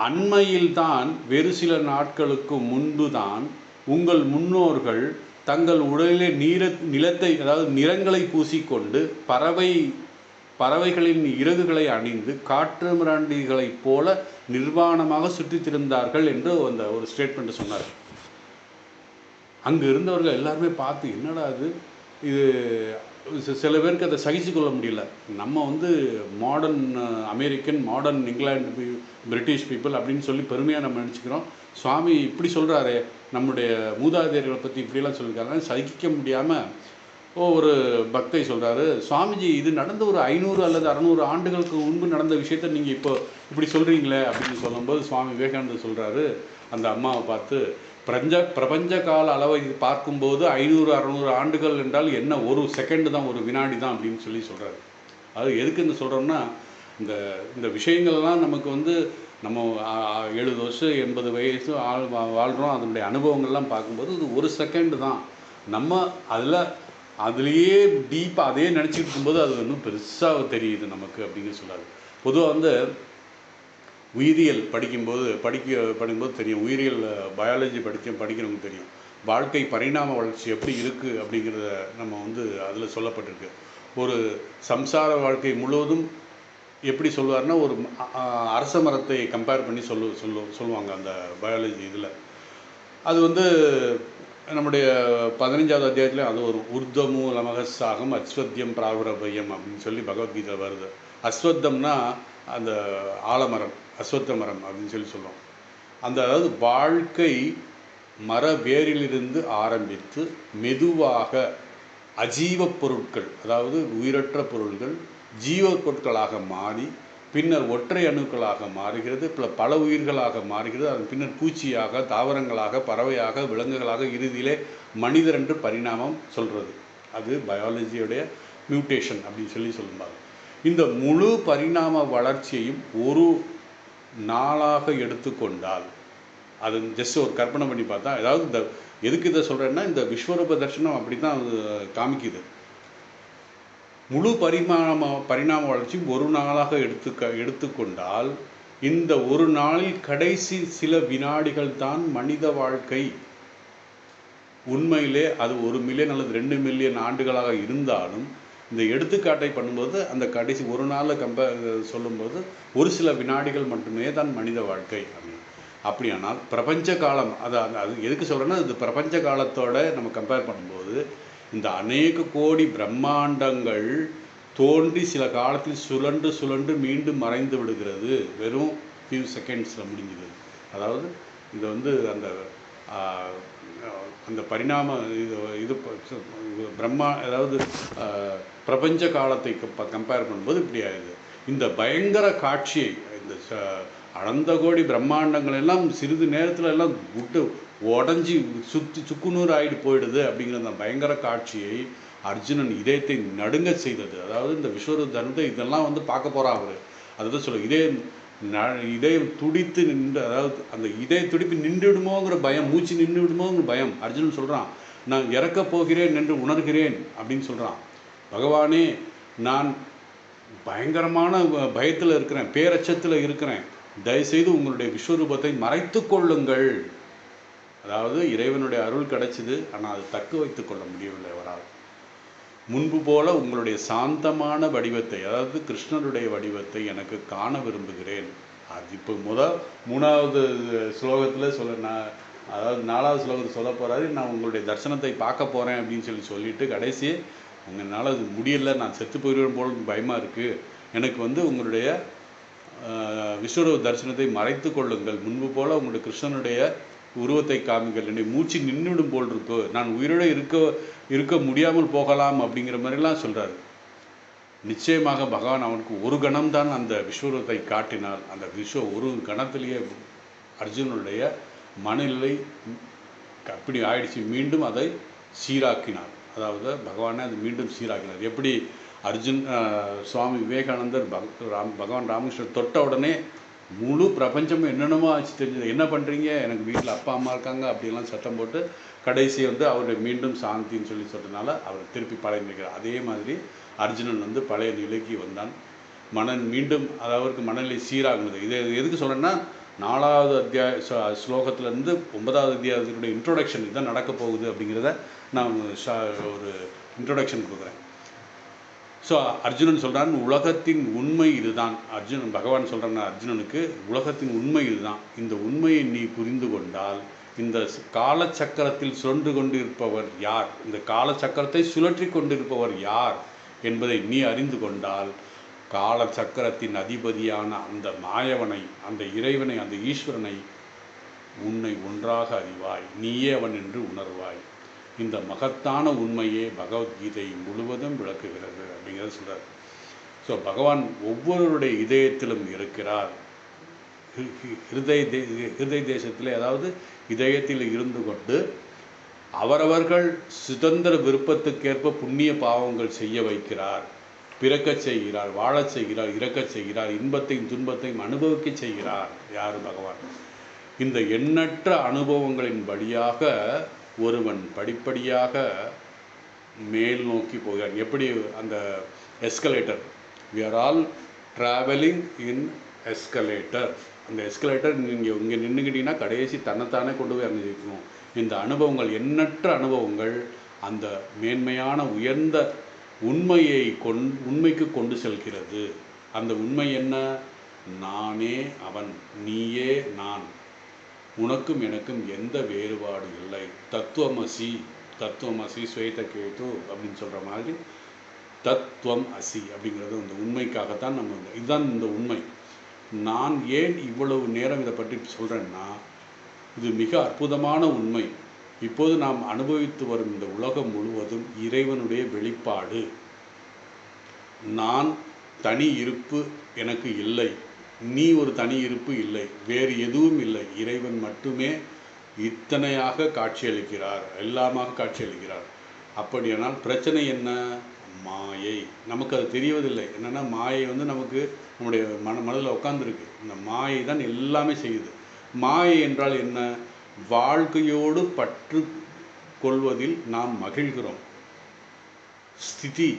அண்மையில்தான் வெறு சில நாட்களுக்கு முன்பு தான் உங்கள் முன்னோர்கள் தங்கள் உடலிலே நிலத்தை, அதாவது நிறங்களை பூசிக்கொண்டு பறவைகளின் இறகுகளை அணிந்து காற்று மிராண்டிகளைப் போல நிர்வாணமாக சுற்றித் திரிந்தார்கள் என்று அந்த ஒரு ஸ்டேட்மெண்ட்டை சொன்னார். அங்கே இருந்தவர்கள் எல்லாருமே பார்த்து, என்னடா இது சில பேருக்கு அதை சகிச்சுக்கொள்ள முடியல. நம்ம modern American, modern England, British people அப்படின்னு சொல்லி பெருமையாக நம்ம நினச்சிக்கிறோம். சுவாமி இப்படி சொல்கிறாரே, நம்முடைய மூதாதையர்களை பற்றி இப்படிலாம் சொல்லியிருக்காங்க, சகிக்க முடியாமல் ஒரு பக்தை சொல்கிறாரு, சுவாமிஜி இது நடந்த ஒரு 500 அல்லது 600 ஆண்டுகளுக்கு முன்பு நடந்த விஷயத்தை நீங்கள் இப்போ இப்படி சொல்கிறீங்களே அப்படின்னு சொல்லும்போது சுவாமி விவேகானந்தர் சொல்கிறாரு, அந்த அம்மாவை பார்த்து, பிரபஞ்ச கால அளவை பார்க்கும்போது 500-600 ஆண்டுகள் என்றால் என்ன, ஒரு செகண்டு தான், ஒரு வினாடி தான் அப்படின்னு சொல்கிறாரு. அது எதுக்குன்னு சொல்கிறோம்னா, இந்த இந்த விஷயங்கள்லாம் நமக்கு வந்து நம்ம 70 வருஷம் 80 வயசு வாழ்கிறோம். அதனுடைய அனுபவங்கள்லாம் பார்க்கும்போது இது ஒரு செகண்டு தான். நம்ம அதுலேயே டீப்பாக அதையே நினச்சிட்டு இருக்கும்போது அது இன்னும் பெருசாக தெரியுது நமக்கு அப்படிங்கிற சொல்லாது. பொதுவாக வந்து உயிரியல் படிக்கும்போது தெரியும். உயிரியல் பயாலஜி படிக்கிறவங்களுக்கு தெரியும். வாழ்க்கை பரிணாம வளர்ச்சி எப்படி இருக்குது அப்படிங்கிறத நம்ம வந்து அதில் சொல்லப்பட்டிருக்கு. ஒரு சம்சார வாழ்க்கை முழுவதும் எப்படி சொல்லுவார்னா, ஒரு அரச மரத்தை கம்பேர் பண்ணி சொல்லுவாங்க அந்த பயாலஜி இதில். அது வந்து நம்முடைய 15வது அத்தியாயத்தில் அது ஒரு ஊர்தமூலமகசாகம் அஸ்வத்தியம் பிராகுரபயம் அப்படின்னு சொல்லி பகவத்கீதை வருது. அஸ்வத்தம்னா அந்த ஆலமரம், அஸ்வத்த மரம் அப்படின்னு சொல்லி சொல்லுவோம். அதாவது வாழ்க்கை மர வேரிலிருந்து ஆரம்பித்து மெதுவாக அஜீவ பொருட்கள், அதாவது உயிரற்ற பொருள்கள் ஜீவ பொருட்களாக மாறி பின்னர் ஒற்றை அணுக்களாக மாறுகிறது, பல உயிர்களாக மாறுகிறது. அதன் பின்னர் பூச்சியாக, தாவரங்களாக, பறவையாக, விலங்குகளாக, இறுதியிலே மனிதர் என்று பரிணாமம் சொல்கிறது. அது பயாலஜியோடைய மியூட்டேஷன் அப்படின்னு சொல்லுவாங்க. இந்த முழு பரிணாம வளர்ச்சியையும் ஒரு நாளாக எடுத்துக்கொண்டால், அது ஜஸ்ட் ஒரு கற்பனை பண்ணி பார்த்தா, அதாவது இந்த எதுக்கு இதை சொல்கிறேன்னா, இந்த விஸ்வரூப தர்சனம் அப்படி தான் காமிக்குது. முழு பரிணாம வளர்ச்சி ஒரு நாளாக எடுத்துக்கொண்டால், இந்த ஒரு நாளில் கடைசி சில வினாடிகள் தான் மனித வாழ்க்கை. உண்மையிலே அது 1 மில்லியன் அல்லது 2 மில்லியன் ஆண்டுகளாக இருந்தாலும், இந்த எடுத்துக்காட்டை பண்ணும்போது அந்த கடைசி ஒரு நாளில் சொல்லும்போது ஒரு சில வினாடிகள் மட்டுமே தான் மனித வாழ்க்கை அப்படின்னு. அப்படியானால் பிரபஞ்ச காலம், அது எதுக்கு சொல்கிறேன்னா, இது பிரபஞ்ச காலத்தோட நம்ம கம்பேர் பண்ணும்போது இந்த அநேக கோடி பிரம்மாண்டங்கள் தோன்றி சில காலத்தில் சுழன்று மீண்டும் மறைந்து விடுகிறது. வெறும் ஃபியூ செகண்ட்ஸில் முடிஞ்சுது. அதாவது இது வந்து அந்த பரிணாம இது அதாவது பிரபஞ்ச காலத்தை கம்பேர் பண்ணும்போது இப்படி ஆகுது. இந்த பயங்கர காட்சியை, இந்த அனந்த கோடி பிரம்மாண்டங்கள் எல்லாம் சிறிது நேரத்தில் எல்லாம் விட்டு உடஞ்சி சுக்குநூறு ஆகிட்டு போயிடுது அப்படிங்கிற அந்த பயங்கர காட்சியை அர்ஜுனன் இதயத்தை நடுங்க செய்தது. அதாவது இந்த விஸ்வரூபத்தை இதெல்லாம் வந்து பார்க்க போகிறான் அவர். அதுதான் சொல்ல இதயம் துடித்து நின்று, அதாவது அந்த இதய துடிப்பு நின்று விடுமோங்கிற பயம், மூச்சு நின்று விடுமோங்கிற பயம். அர்ஜுனன் சொல்கிறான், நான் இறக்கப் போகிறேன் என்று உணர்கிறேன் அப்படின்னு சொல்கிறான். பகவானே, நான் பயங்கரமான பயத்தில் இருக்கிறேன், பேரச்சத்தில் இருக்கிறேன், தயவுசெய்து உங்களுடைய விஸ்வரூபத்தை மறைத்து கொள்ளுங்கள். அதாவது இறைவனுடைய அருள் கிடைச்சிது, ஆனால் அது தக்க வைத்து கொள்ள முடியவில்லை அவரால். முன்பு போல உங்களுடைய சாந்தமான வடிவத்தை, அதாவது கிருஷ்ணருடைய வடிவத்தை எனக்கு காண விரும்புகிறேன். அது இப்போ 3வது ஸ்லோகத்தில் அதாவது 4வது ஸ்லோகத்தில் சொல்ல போகிறாரு, நான் உங்களுடைய தரிசனத்தை பார்க்க போகிறேன் அப்படின்னு சொல்லிட்டு கடைசி, உங்களால் அது முடியலை, நான் செத்து போயிடுவேன் போல பயமாக இருக்குது, எனக்கு வந்து உங்களுடைய விஸ்வரூப தரிசனத்தை மறைத்து கொள்ளுங்கள், முன்பு போல் உங்களுடைய கிருஷ்ணனுடைய உருவத்தை காமிங்கள், என்னுடைய மூச்சு நின்றுவிடும் போல் இருக்கு, நான் உயிரோடு இருக்க முடியாமல் போகலாம் அப்படிங்கிற மாதிரிலாம் சொல்கிறார். நிச்சயமாக பகவான் அவனுக்கு ஒரு கணம்தான் அந்த விஸ்வரூபத்தை காட்டினார். அந்த ஒரு கணத்திலேயே அர்ஜுனுடைய மனநிலை அப்படி ஆயிடுச்சு. மீண்டும் அதை சீராக்கினார். அதாவது பகவானே அது மீண்டும் சீராக்கினார். எப்படி சுவாமி விவேகானந்தர் பகவான் ராமகிருஷ்ணர் தொட்ட உடனே முழு பிரபஞ்சமும் என்னென்னமோ ஆச்சு தெரிஞ்சது. என்ன பண்ணுறீங்க, எனக்கு வீட்டில் அப்பா அம்மா இருக்காங்க அப்படிலாம் சத்தம் போட்டு கடைசி வந்து அவருடைய மீண்டும் சாந்தின்னு சொல்கிறதுனால அவர் திருப்பி பழைய நிலைக்கிறார். அதே மாதிரி அர்ஜுனன் வந்து பழைய நிலைக்கு வந்தான். மீண்டும் அவருக்கு மனநிலை சீராகுனது. இதை எதுக்கு சொல்கிறேன்னா, 4வது ஸ்லோகத்திலேருந்து 9வது அத்தியாயத்தினுடைய இன்ட்ரோடக்ஷன் இதுதான் நடக்க போகுது அப்படிங்கிறத நான் ஒரு இன்ட்ரோடக்ஷன் கொடுக்குறேன். ஸோ அர்ஜுனன் சொல்கிறான், உலகத்தின் உண்மை இதுதான். பகவான் சொல்கிறான் அர்ஜுனனுக்கு, உலகத்தின் உண்மை இதுதான். இந்த உண்மையை நீ புரிந்து கொண்டால், இந்த காலச்சக்கரத்தில் சுழன்று கொண்டிருப்பவர் யார், இந்த காலச்சக்கரத்தை சுழற்றி கொண்டிருப்பவர் யார் என்பதை நீ அறிந்து கொண்டால், காலச்சக்கரத்தின் அதிபதியான அந்த மாயவனை, அந்த இறைவனை, அந்த ஈஸ்வரனை உன்னை ஒன்றாக அறிவாய், நீயே அவன் என்று உணர்வாய். இந்த மகத்தான உண்மையே பகவத்கீதை முழுவதும் விளக்குகிறது அப்படிங்கிறத சொல்கிறார். ஸோ பகவான் ஒவ்வொருவருடைய இதயத்திலும் இருக்கிறார். ஹிருதய தேசத்தில், அதாவது இதயத்தில் இருந்து கொண்டு அவரவர்கள் சுதந்திர விருப்பத்துக்கேற்ப புண்ணிய பாவங்கள் செய்ய வைக்கிறார். பிறக்கச் செய்கிறார், வாழச் செய்கிறார், இறக்கச் செய்கிறார், இன்பத்தையும் துன்பத்தையும் அனுபவிக்க செய்கிறார். யார்? பகவான். இந்த எண்ணற்ற அனுபவங்களின் படியாக ஒருவன் படிப்படியாக மேல் நோக்கி போகிறான். எப்படி அந்த escalator, we are all traveling in escalator. அந்த எஸ்கலேட்டர் நீங்கள் இங்கே நின்றுக்கிட்டீங்கன்னா கடைசி தன்னைத்தானே கொண்டு போய் அங்கே இருக்கணும். இந்த அனுபவங்கள், எண்ணற்ற அனுபவங்கள் அந்த மேன்மையான உயர்ந்த உண்மைக்கு கொண்டு செல்கிறது. அந்த உண்மை என்ன? நானே அவன், நீயே நான், உனக்கும் எனக்கும் எந்த வேறுபாடு இல்லை. தத்துவமசி, தத்துவமசி ஸ்வேதகேது அப்படின்னு சொல்கிற மாதிரி தத்துவம் அசி அப்படிங்கிறது அந்த உண்மைக்காகத்தான் நம்ம இதுதான் இந்த உண்மை. நான் ஏன் இவ்வளவு நேரம் இதை பற்றி சொல்கிறேன்னா, இது மிக அற்புதமான உண்மை. இப்போது நாம் அனுபவித்து வரும் இந்த உலகம் முழுவதும் இறைவனுடைய வெளிப்பாடு. நான் தனி இருப்பு எனக்கு இல்லை, நீ ஒரு தனி இருப்பு இல்லை, வேறு எதுவும் இல்லை. இறைவன் மட்டுமே இத்தனையாக காட்சியளிக்கிறார், எல்லாமாக காட்சியளிக்கிறார். அப்படியானால் பிரச்சனை என்ன? மாயை. நமக்கு அது தெரியவதில்லை. என்னென்னா மாயை நமக்கு நம்முடைய மனதில் உட்காந்துருக்கு. இந்த மாயை தான் எல்லாமே செய்யுது. மாயை என்றால் என்ன? வாழ்க்கையோடு பற்று கொள்வதில் நாம் மகிழ்கிறோம். ஸ்திதி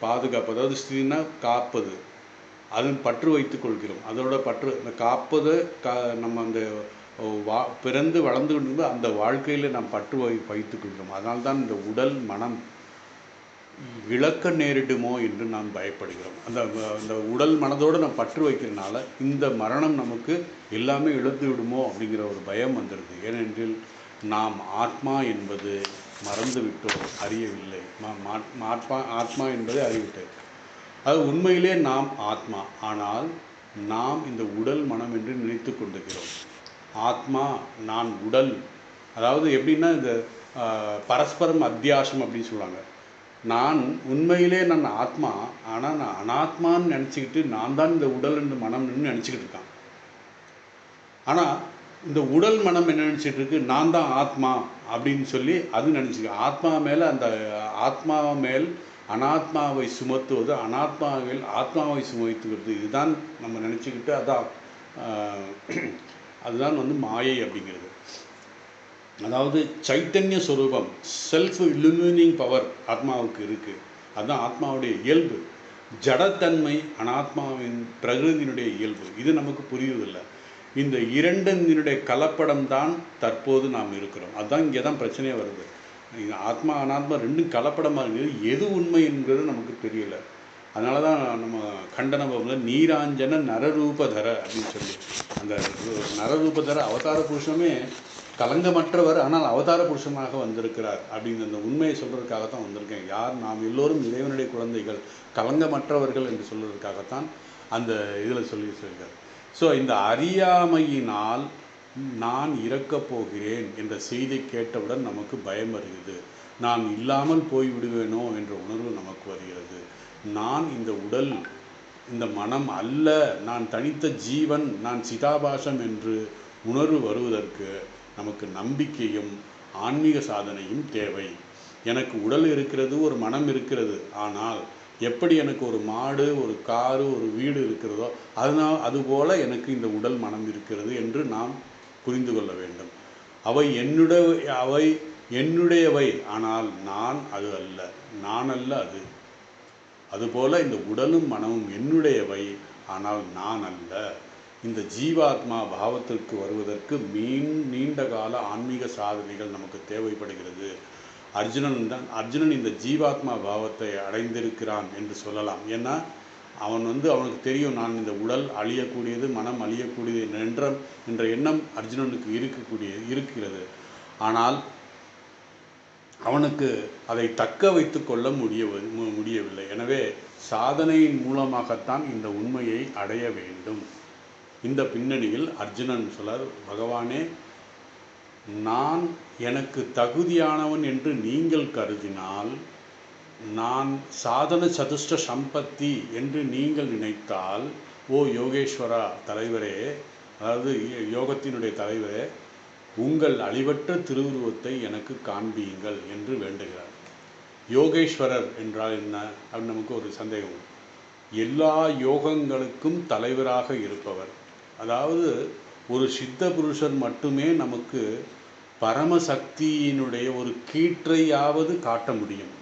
பாதுகாப்பு, அதாவது ஸ்திதினா காப்பது, அதன் பற்று வைத்துக் கொள்கிறோம். அதோட பற்று இந்த காப்பது நம்ம அந்த பிறந்து வளர்ந்து கொண்டு அந்த வாழ்க்கையில் நாம் பற்று வைத்துக் கொள்கிறோம். அதனால்தான் இந்த உடல் மனம் இழக்க நேரிடுமோ என்று நாம் பயப்படுகிறோம். அந்த உடல் மனதோடு நாம் பற்று வைக்கிறதுனால இந்த மரணம் நமக்கு எல்லாமே இழந்து விடுமோ அப்படிங்கிற ஒரு பயம் வந்துடுது. ஏனென்றில் நாம் ஆத்மா என்பது மறந்து விட்டோம், அறியவில்லை. ஆத்மா என்பதை அறிவிட்டோம். அது உண்மையிலே நாம் ஆத்மா. ஆனால் நாம் இந்த உடல் மனம் என்று நினைத்து கொண்டிருக்கிறோம். ஆத்மா, நான் உடல். அதாவது எப்படின்னா இந்த பரஸ்பரம் அத்தியாசம் அப்படின்னு சொல்லுவாங்க. நான் உண்மையிலே நான் ஆத்மா, ஆனால் நான் அனாத்மான்னு நினச்சிக்கிட்டு நான் தான் இந்த உடல் என்று மனம்னு நினச்சிக்கிட்டு இருக்கான். ஆனால் இந்த உடல் மனம் என்ன நினச்சிட்டு இருக்கு? நான் தான் ஆத்மா அப்படின்னு சொல்லி அது நினச்சிக்க. ஆத்மா மேலே அந்த ஆத்மா மேல் அனாத்மாவை சுமத்துவது, அனாத்மாவில் ஆத்மாவை சுமத்துவது, இதுதான் நம்ம நினச்சிக்கிட்டு அதுதான் மாயை அப்படிங்கிறது. அதாவது சைத்தன்ய ஸ்வரூபம், செல்ஃப் இல்லுமினிங் பவர் ஆத்மாவுக்கு இருக்குது. அதுதான் ஆத்மாவுடைய இயல்பு. ஜடத்தன்மை அனாத்மாவின் பிரகிருதியினுடைய இயல்பு. இது நமக்கு புரிவதில்லை. இந்த இரண்டினுடைய கலப்படம் தான் தற்போது நாம் இருக்கிறோம். அதுதான் இங்கே தான் பிரச்சனையே வருது. ஆத்மா அனாத்மா ரெண்டும் கலப்படமாக இருக்குது. எது உண்மை என்கிறது நமக்கு தெரியல. அதனால தான் நம்ம கண்டன பவனில் நீராஞ்சன நரரூபதர அப்படின்னு சொல்லி, அந்த நரரூபதர அவதார புருஷமே கலங்கமற்றவர், ஆனால் அவதார புருஷனாக வந்திருக்கிறார் அப்படின்னு அந்த உண்மையை சொல்கிறதுக்காகத்தான் வந்திருக்கேன். யார்? நாம் எல்லோரும் இறைவனுடைய குழந்தைகள், கலங்கமற்றவர்கள் என்று சொல்வதற்காகத்தான் அந்த இதில் சொல்லியிருக்கார். ஸோ இந்த அறியாமையினால் நான் இறக்கப் போகிறேன் என்ற செய்தி கேட்டவுடன் நமக்கு பயம் வருகிறது. நான் இல்லாமல் போய்விடுவேனோ என்ற உணர்வு நமக்கு வருகிறது. நான் இந்த உடல், இந்த மனம் அல்ல, நான் தனித்த ஜீவன், நான் சிதாபாசம் என்று உணர்வு வருவதற்கு நமக்கு நம்பிக்கையும் ஆன்மீக சாதனையும் தேவை. எனக்கு உடல் இருக்கிறது, ஒரு மனம் இருக்கிறது. ஆனால் எப்படி எனக்கு ஒரு மாடு, ஒரு காரு, ஒரு வீடு இருக்கிறதோ அதுபோல எனக்கு இந்த உடல் மனம் இருக்கிறது என்று நாம் புரிந்து கொள்ள வேண்டும். அவை என்னுடையவை, ஆனால் நான் அது அல்ல, நான் அல்ல அது. அதுபோல இந்த உடலும் மனமும் என்னுடையவை, ஆனால் நான் அல்ல. இந்த ஜீவாத்மா பாவத்திற்கு வருவதற்கு நீண்ட கால ஆன்மீக சாதனைகள் நமக்கு தேவைப்படுகிறது. அர்ஜுனன் இந்த ஜீவாத்மா பாவத்தை அடைந்திருக்கிறான் என்று சொல்லலாம். ஏன்னா அவனுக்கு தெரியும், நான் இந்த உடல் அழியக்கூடியது, மனம் அழியக்கூடியது என்ற எண்ணம் அர்ஜுனனுக்கு இருக்கிறது. ஆனால் அவனுக்கு அதை தக்க வைத்து கொள்ள முடியவில்லை. எனவே சாதனையின் மூலமாகத்தான் இந்த உண்மையை அடைய வேண்டும். இந்த பின்னணியில் அர்ஜுனன் சொல்றார், பகவானே, நான் எனக்கு தகுதியானவன் என்று நீங்கள் கருதினால், நான் சாதன சதுஷ்ட சம்பத்தி என்று நீங்கள் நினைத்தால், ஓ யோகேஸ்வரா தலைவரே, அதாவது யோகத்தினுடைய தலைவரே, உங்கள் அழிவற்ற திருவுருவத்தை எனக்கு காண்பியுங்கள் என்று வேண்டுகிறார். யோகேஸ்வரர் என்றால் என்ன அப்படின்னு நமக்கு ஒரு சந்தேகம். எல்லா யோகங்களுக்கும் தலைவராக இருப்பவர். அதாவது ஒரு சித்த புருஷர் மட்டுமே நமக்கு பரமசக்தியினுடைய ஒரு கீற்றையாவது காட்ட முடியும்.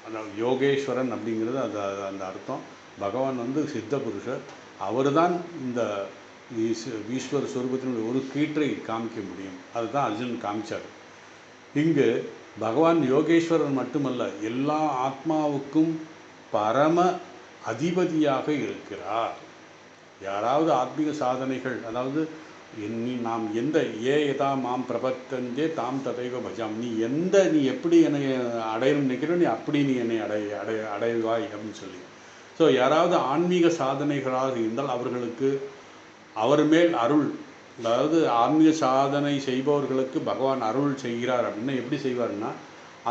அதாவது யோகேஸ்வரன் அப்படிங்கிறது அது அந்த அர்த்தம். பகவான் வந்து சித்த புருஷர், அவர் தான் இந்த ஈஸ்வர ஸ்வரூபத்தினுடைய ஒரு கீற்றை காமிக்க முடியும். அதுதான் அர்ஜுனன் காமிச்சார். இங்கு பகவான் யோகேஸ்வரன் மட்டுமல்ல, எல்லா ஆத்மாவுக்கும் பரம அதிபதியாக இருக்கிறார். யாராவது ஆத்மீக சாதனைகள், அதாவது நாம் எந்த யதா மாம் பிரபத்தந்தே தாம் ததைவ பஜாம், நீ எப்படி என்னை அடையணும்னு நினைக்கிறோம், நீ அப்படி நீ என்னை அடைவாய் அப்படின்னு சொல்லி. ஸோ யாராவது ஆன்மீக சாதனைகளாக இருந்தால் அவர்களுக்கு அவர் மேல் அருள், அதாவது ஆன்மீக சாதனை செய்பவர்களுக்கு பகவான் அருள் செய்கிறார். அப்படின்னா எப்படி செய்வார்னா,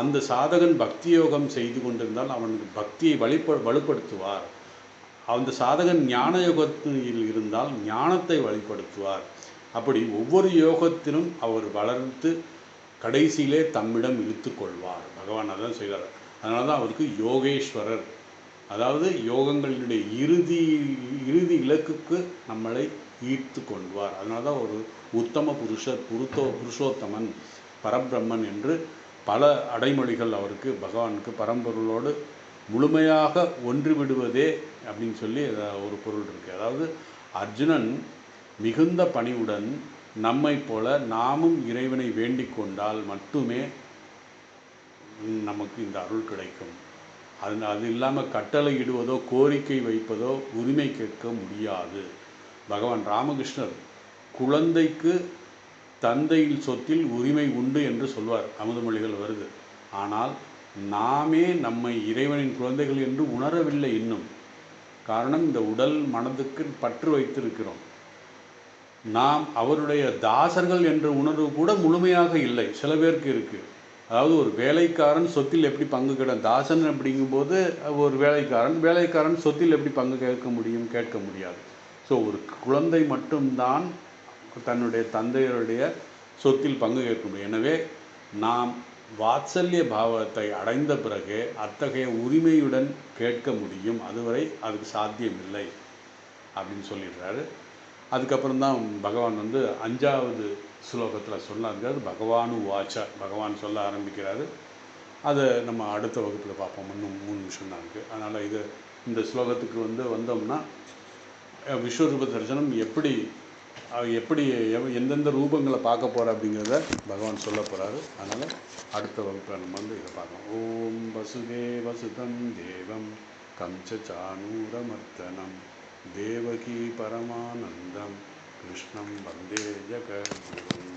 அந்த சாதகன் பக்தி யோகம் செய்து கொண்டிருந்தால் அவனுக்கு பக்தியை வலுப்படுத்துவார். அந்த சாதகன் ஞான யோகத்தில் இருந்தால் ஞானத்தை வழிப்படுத்துவார். அப்படி ஒவ்வொரு யோகத்திலும் அவர் வளர்த்து கடைசியிலே தம்மிடம் இழுத்து கொள்வார். பகவான் அதான் செய்கிறார். அதனால தான் அவருக்கு யோகேஸ்வரர், அதாவது யோகங்களினுடைய இறுதி இலக்குக்கு நம்மளை ஈர்த்து கொள்வார். அதனால தான் ஒரு உத்தம புருஷோத்தமன், பரபிரம்மன் என்று பல அடைமொழிகள் அவருக்கு, பகவானுக்கு பரம்பொருளோடு முழுமையாக ஒன்றுவிடுவதே அப்படின்னு சொல்லி ஒரு பொருள் இருக்குது. அதாவது அர்ஜுனன் மிகுந்த பணிவுடன் நம்மை போல நாமும் இறைவனை வேண்டிக் கொண்டால் மட்டுமே நமக்கு இந்த அருள் கிடைக்கும். அது இல்லாமல் கட்டளை இடுவதோ கோரிக்கை வைப்பதோ உரிமை கேட்க முடியாது. பகவான் ராமகிருஷ்ணர் குழந்தைக்கு தந்தையின் சொத்தில் உரிமை உண்டு என்று சொல்வார், அமுதமொழிகள் வருது. ஆனால் நாமே நம்மை இறைவனின் குழந்தைகள் என்று உணரவில்லை இன்னும். காரணம், இந்த உடல் மனதுக்கு பற்று வைத்திருக்கிறோம். நாம் அவருடைய தாசர்கள் என்ற உணர்வு கூட முழுமையாக இல்லை, சில பேருக்கு இருக்குது. அதாவது ஒரு வேலைக்காரன் சொத்தில் எப்படி பங்கு தாசன் அப்படிங்கும்போது ஒரு வேலைக்காரன் சொத்தில் எப்படி பங்கு கேட்க முடியாது. ஸோ ஒரு குழந்தை மட்டும்தான் தன்னுடைய தந்தையருடைய சொத்தில் பங்கு கேட்க முடியும். எனவே நாம் வாத்சல்ய பாவத்தை அடைந்த பிறகு அத்தகைய உரிமையுடன் கேட்க முடியும். அதுவரை அதுக்கு சாத்தியமில்லை அப்படின்னு சொல்லிடுறாரு. அதுக்கப்புறம் தான் பகவான் வந்து 5வது ஸ்லோகத்தில் சொன்னாங்கிறது பகவானு வாச்சா, பகவான் சொல்ல ஆரம்பிக்கிறாரு. அதை நம்ம அடுத்த வகுப்பில் பார்ப்போம். இன்னும் 3 நிமிஷம் தான் இருக்குது. அதனால் இந்த ஸ்லோகத்துக்கு வந்தோம்னா விஸ்வரூப தரிசனம் எப்படி எந்தெந்த ரூபங்களை பார்க்க போகிற அப்படிங்கிறத பகவான் சொல்ல போகிறாரு. அதனால் அடுத்த வகுப்பில் நம்ம இதை பார்க்கலாம். ஓம் வசுதேவ சுதம் தேவம் கம்சசானூரமர்த்தனம் தேவகி பரமானந்தம் கிருஷ்ணம் வந்தே ஜெகத்குரும்.